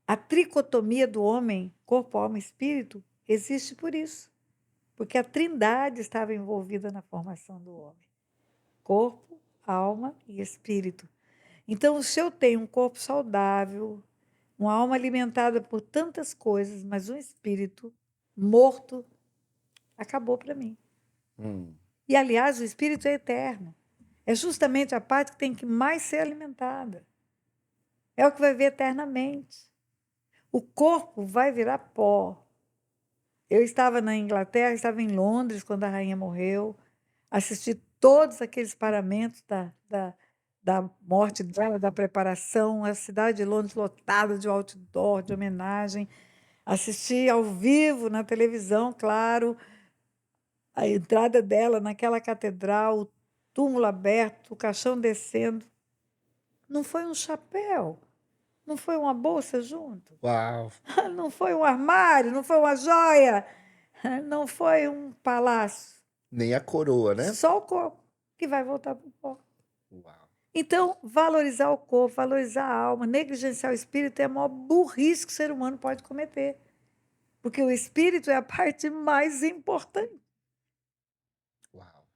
A tricotomia do homem, corpo, alma e espírito, existe por isso. Porque a trindade estava envolvida na formação do homem. Corpo, alma e espírito. Então, se eu tenho um corpo saudável, uma alma alimentada por tantas coisas, mas um espírito morto, acabou para mim. E, aliás, o espírito é eterno. É justamente a parte que tem que mais ser alimentada. É o que vai ver eternamente. O corpo vai virar pó. Eu estava na Inglaterra, estava em Londres quando a rainha morreu, assisti todos aqueles paramentos da morte dela, da preparação, a cidade de Londres lotada de outdoor, de homenagem. Assisti ao vivo na televisão, claro, a entrada dela naquela catedral, o túmulo aberto, o caixão descendo. Não foi um chapéu, não foi uma bolsa junto, Uau. não foi um armário, não foi uma joia, não foi um palácio. Nem a coroa, né? Só o corpo que vai voltar para o pó. Uau. Então, valorizar o corpo, valorizar a alma, negligenciar o espírito é a maior burrice que o ser humano pode cometer. Porque o espírito é a parte mais importante. Uau.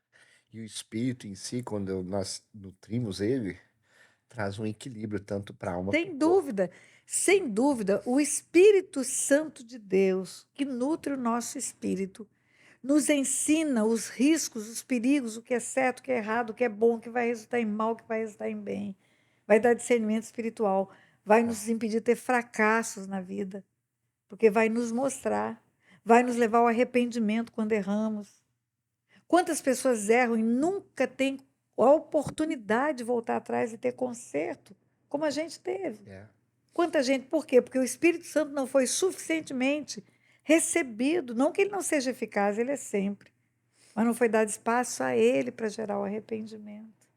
E o espírito em si, quando nós nutrimos ele, traz um equilíbrio tanto para a alma Sem quanto para o corpo. dúvida, sem dúvida, o Espírito Santo de Deus, que nutre o nosso espírito, nos ensina os riscos, os perigos, o que é certo, o que é errado, o que é bom, o que vai resultar em mal, o que vai resultar em bem. Vai dar discernimento espiritual, vai nos impedir de ter fracassos na vida, porque vai nos mostrar, vai nos levar ao arrependimento quando erramos. Quantas pessoas erram e nunca têm a oportunidade de voltar atrás e ter conserto, como a gente teve? É. Quanta gente, por quê? Porque o Espírito Santo não foi suficientemente recebido, não que ele não seja eficaz, ele é sempre, mas não foi dado espaço a ele para gerar o arrependimento.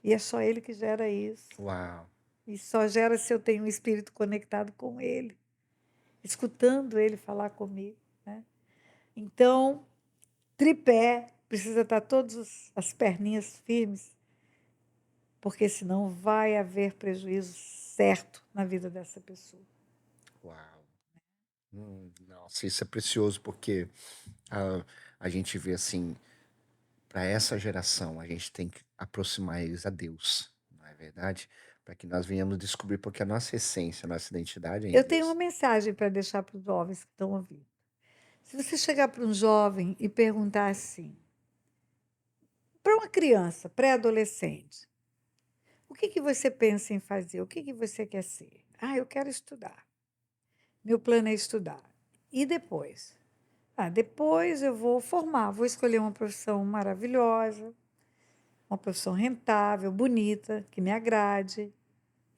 E é só ele que gera isso. Uau. E só gera se eu tenho um espírito conectado com ele, escutando ele falar comigo, né? Então, tripé, precisa estar todas as perninhas firmes, porque senão vai haver prejuízo certo na vida dessa pessoa. Uau. Nossa, isso é precioso porque a gente vê assim, para essa geração, a gente tem que aproximar eles a Deus, não é verdade? Para que nós venhamos descobrir porque a nossa essência, a nossa identidade é em Eu tenho uma Deus. mensagem para deixar para os jovens que estão ouvindo. Se você chegar para um jovem e perguntar assim, para uma criança, pré-adolescente, o que que você pensa em fazer? O que que você quer ser? Ah, eu quero estudar. Meu plano é estudar. E depois? Ah, depois eu vou formar, vou escolher uma profissão maravilhosa, uma profissão rentável, bonita, que me agrade.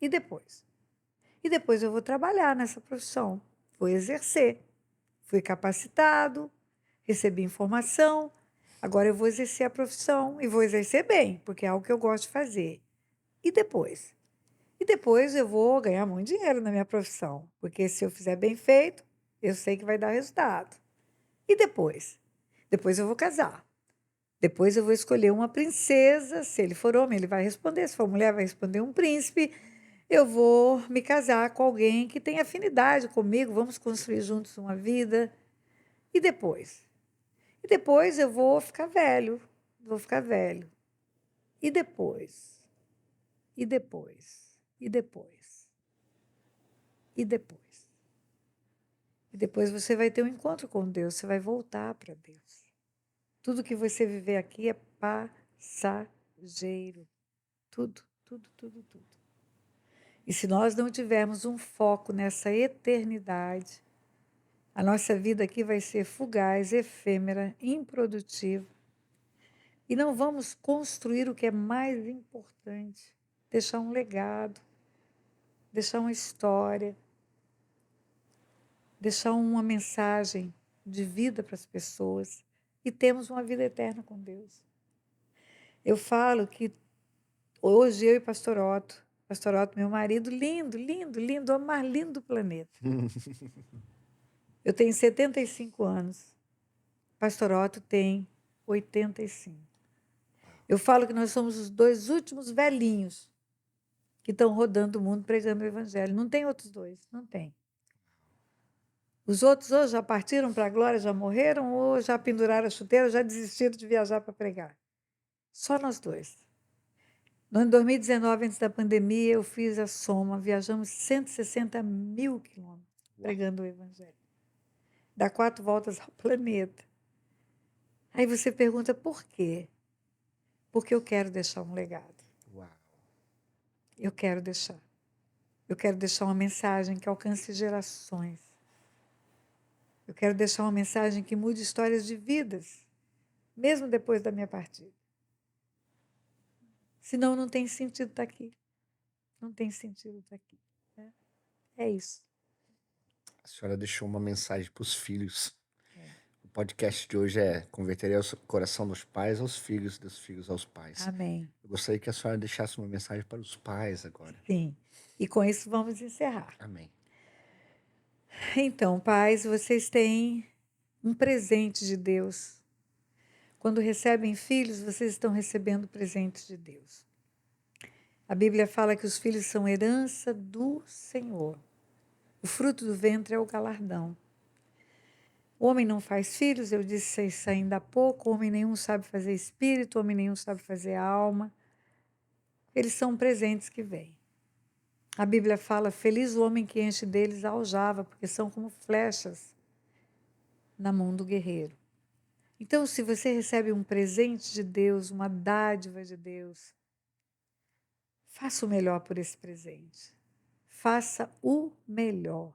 E depois? E depois eu vou trabalhar nessa profissão, vou exercer. Fui capacitado, recebi informação, agora eu vou exercer a profissão e vou exercer bem, porque é algo que eu gosto de fazer. E depois? E depois eu vou ganhar muito dinheiro na minha profissão, porque se eu fizer bem feito, eu sei que vai dar resultado. E depois? Depois eu vou casar. Depois eu vou escolher uma princesa. Se ele for homem, ele vai responder. Se for mulher, vai responder um príncipe. Eu vou me casar com alguém que tem afinidade comigo. Vamos construir juntos uma vida. E depois? E depois eu vou ficar velho. Vou ficar velho. E depois? E depois? E depois? E depois? E depois você vai ter um encontro com Deus. Você vai voltar para Deus. Tudo que você viver aqui é passageiro. Tudo, tudo, tudo, tudo. E se nós não tivermos um foco nessa eternidade, a nossa vida aqui vai ser fugaz, efêmera, improdutiva. E não vamos construir o que é mais importante, deixar um legado, deixar uma história, deixar uma mensagem de vida para as pessoas e temos uma vida eterna com Deus. Eu falo que hoje eu e Pastor Otto, meu marido, lindo, lindo, lindo, o mais lindo do planeta. Eu tenho 75 anos. Pastor Otto tem 85. Eu falo que nós somos os dois últimos velhinhos que estão rodando o mundo pregando o evangelho. Não tem outros dois, não tem. Os outros ou já partiram para a glória, já morreram, ou já penduraram a chuteira, ou já desistiram de viajar para pregar. Só nós dois. No ano de 2019, antes da pandemia, eu fiz a soma, viajamos 160 mil quilômetros pregando o evangelho. Dá 4 voltas ao planeta. Aí você pergunta por quê? Porque eu quero deixar um legado. Uau. Eu quero deixar. Eu quero deixar uma mensagem que alcance gerações. Eu quero deixar uma mensagem que mude histórias de vidas, mesmo depois da minha partida. Senão não tem sentido estar aqui. Não tem sentido estar aqui. Né? É isso. A senhora deixou uma mensagem para os filhos. O podcast de hoje é Converterei o coração dos pais aos filhos, dos filhos aos pais. Amém. Eu gostaria que a senhora deixasse uma mensagem para os pais agora. Sim. E com isso vamos encerrar. Amém. Então, pais, vocês têm um presente de Deus. Quando recebem filhos, vocês estão recebendo presentes de Deus. A Bíblia fala que os filhos são herança do Senhor. O fruto do ventre é o galardão. O homem não faz filhos, eu disse isso ainda há pouco, homem nenhum sabe fazer espírito, homem nenhum sabe fazer alma. Eles são presentes que vêm. A Bíblia fala, feliz o homem que enche deles a aljava, porque são como flechas na mão do guerreiro. Então, se você recebe um presente de Deus, uma dádiva de Deus, faça o melhor por esse presente. Faça o melhor.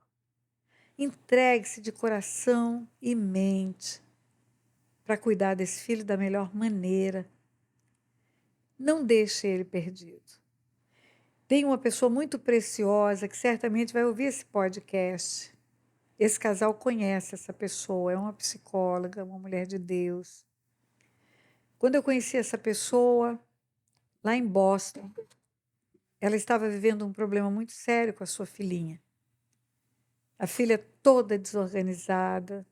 Entregue-se de coração e mente para cuidar desse filho da melhor maneira. Não deixe ele perdido. Tem uma pessoa muito preciosa que certamente vai ouvir esse podcast. Esse casal conhece essa pessoa, é uma psicóloga, uma mulher de Deus. Quando eu conheci essa pessoa, lá em Boston, ela estava vivendo um problema muito sério com a sua filhinha. A filha toda desorganizada,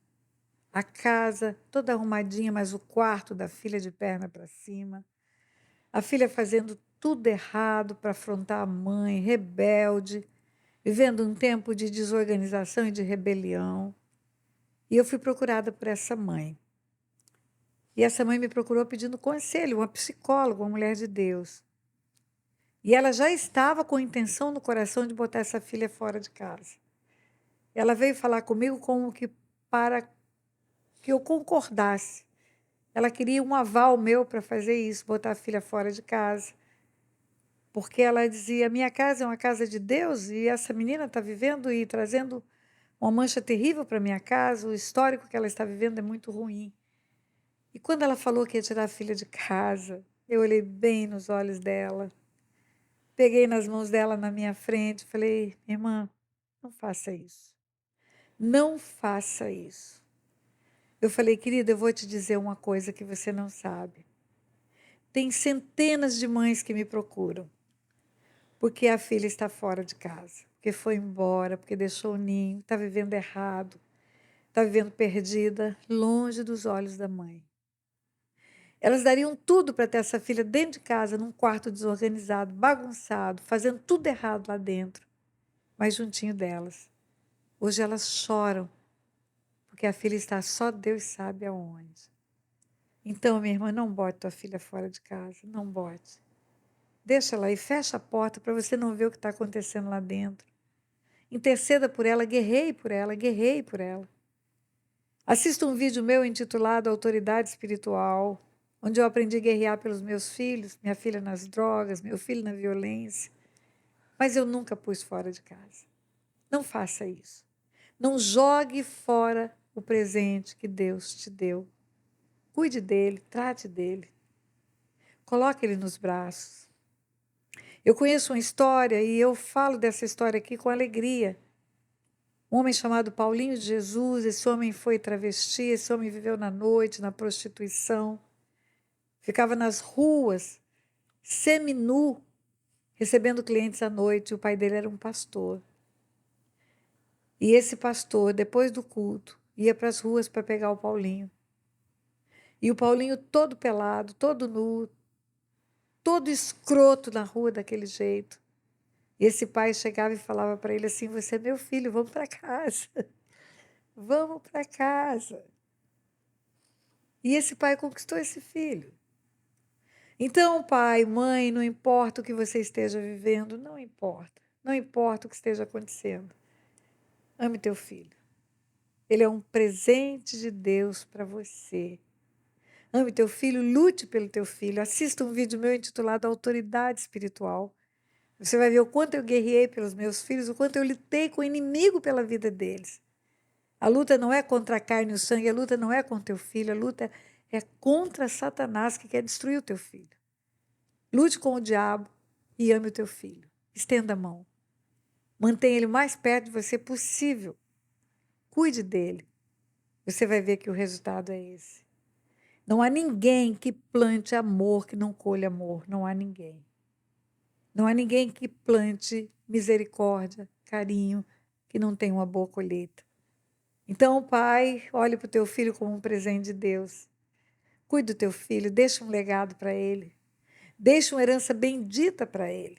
a casa toda arrumadinha, mas o quarto da filha de perna para cima. A filha fazendo tudo errado para afrontar a mãe, rebelde, vivendo um tempo de desorganização e de rebelião. E eu fui procurada por essa mãe. E essa mãe me procurou pedindo conselho, uma psicóloga, uma mulher de Deus. E ela já estava com intenção no coração de botar essa filha fora de casa. Ela veio falar comigo como que para que eu concordasse. Ela queria um aval meu para fazer isso, botar a filha fora de casa. Porque ela dizia: minha casa é uma casa de Deus e essa menina está vivendo e trazendo uma mancha terrível para minha casa, o histórico que ela está vivendo é muito ruim. E quando ela falou que ia tirar a filha de casa, eu olhei bem nos olhos dela, peguei nas mãos dela na minha frente, falei: irmã, não faça isso. Não faça isso. Eu falei: querida, eu vou te dizer uma coisa que você não sabe. Tem centenas de mães que me procuram porque a filha está fora de casa, porque foi embora, porque deixou o ninho, está vivendo errado, está vivendo perdida, longe dos olhos da mãe. Elas dariam tudo para ter essa filha dentro de casa, num quarto desorganizado, bagunçado, fazendo tudo errado lá dentro, mas juntinho delas. Hoje elas choram, porque a filha está só Deus sabe aonde. Então, minha irmã, não bote tua filha fora de casa, não bote. Deixa ela aí, fecha a porta para você não ver o que está acontecendo lá dentro. Interceda por ela, guerreie por ela, guerreie por ela. Assista um vídeo meu intitulado Autoridade Espiritual, onde eu aprendi a guerrear pelos meus filhos, minha filha nas drogas, meu filho na violência. Mas eu nunca pus fora de casa. Não faça isso. Não jogue fora o presente que Deus te deu. Cuide dele, trate dele. Coloque ele nos braços. Eu conheço uma história e eu falo dessa história aqui com alegria. Um homem chamado Paulinho de Jesus, esse homem foi travesti, esse homem viveu na noite, na prostituição, ficava nas ruas, seminu, recebendo clientes à noite. O pai dele era um pastor. E esse pastor, depois do culto, ia para as ruas para pegar o Paulinho. E o Paulinho todo pelado, todo nu, todo escroto na rua daquele jeito. E esse pai chegava e falava para ele assim: você é meu filho, vamos para casa. Vamos para casa. E esse pai conquistou esse filho. Então, pai, mãe, não importa o que você esteja vivendo, não importa. Não importa o que esteja acontecendo. Ame teu filho. Ele é um presente de Deus para você. Ame teu filho, lute pelo teu filho. Assista um vídeo meu intitulado Autoridade Espiritual. Você vai ver o quanto eu guerreei pelos meus filhos, o quanto eu lutei com o inimigo pela vida deles. A luta não é contra a carne e o sangue, a luta não é contra teu filho, a luta é contra Satanás que quer destruir o teu filho. Lute com o diabo e ame o teu filho. Estenda a mão. Mantenha ele o mais perto de você possível. Cuide dele. Você vai ver que o resultado é esse. Não há ninguém que plante amor que não colha amor. Não há ninguém. Não há ninguém que plante misericórdia, carinho, que não tenha uma boa colheita. Então, pai, olhe para o teu filho como um presente de Deus. Cuide do teu filho, deixa um legado para ele. Deixa uma herança bendita para ele.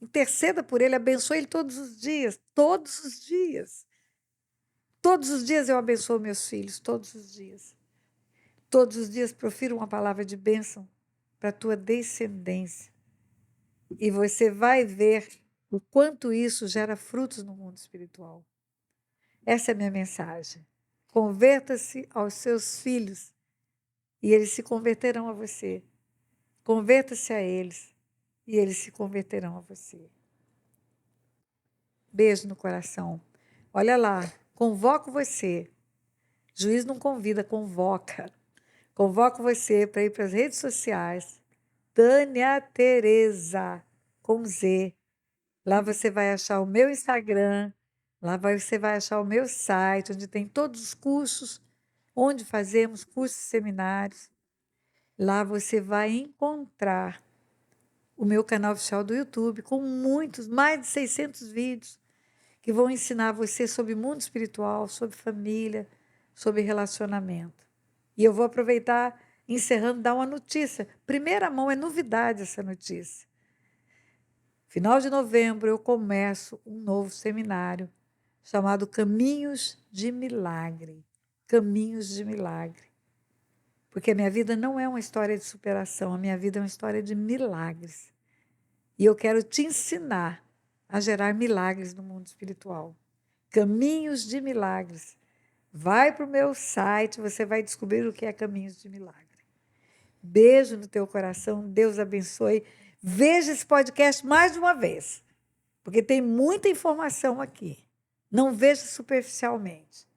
Interceda por ele, abençoe ele todos os dias. Todos os dias. Todos os dias eu abençoo meus filhos, todos os dias. Todos os dias profiro uma palavra de bênção para a tua descendência. E você vai ver o quanto isso gera frutos no mundo espiritual. Essa é a minha mensagem. Converta-se aos seus filhos e eles se converterão a você. Converta-se a eles e eles se converterão a você. Beijo no coração. Olha lá, convoco você. Juiz não convida, convoca. Convoco você para ir para as redes sociais. Tânia Tereza, com Z. Lá você vai achar o meu Instagram. Lá você vai achar o meu site, onde tem todos os cursos, onde fazemos cursos e seminários. Lá você vai encontrar o meu canal oficial do YouTube, com muitos, mais de 600 vídeos, que vão ensinar você sobre mundo espiritual, sobre família, sobre relacionamento. E eu vou aproveitar, encerrando, dar uma notícia. Primeira mão, é novidade essa notícia. Final de novembro eu começo um novo seminário chamado Caminhos de Milagre. Caminhos de Milagre. Porque a minha vida não é uma história de superação, a minha vida é uma história de milagres. E eu quero te ensinar a gerar milagres no mundo espiritual. Caminhos de milagres. Vai para o meu site, você vai descobrir o que é Caminhos de Milagre. Beijo no teu coração, Deus abençoe. Veja esse podcast mais de uma vez, porque tem muita informação aqui. Não veja superficialmente.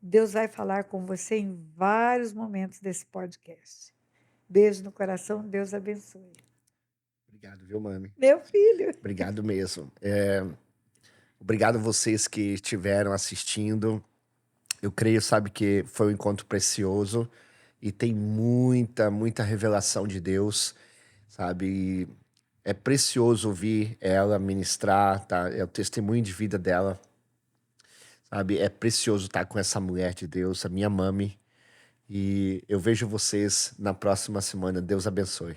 Deus vai falar com você em vários momentos desse podcast. Beijo no coração, Deus abençoe. Obrigado, viu, mami? Meu filho. Obrigado mesmo. Obrigado a vocês que estiveram assistindo. Eu creio, sabe, que foi um encontro precioso e tem muita, muita revelação de Deus, sabe? E é precioso ouvir ela ministrar, tá? É o testemunho de vida dela, sabe? É precioso estar com essa mulher de Deus, a minha mami. E eu vejo vocês na próxima semana. Deus abençoe.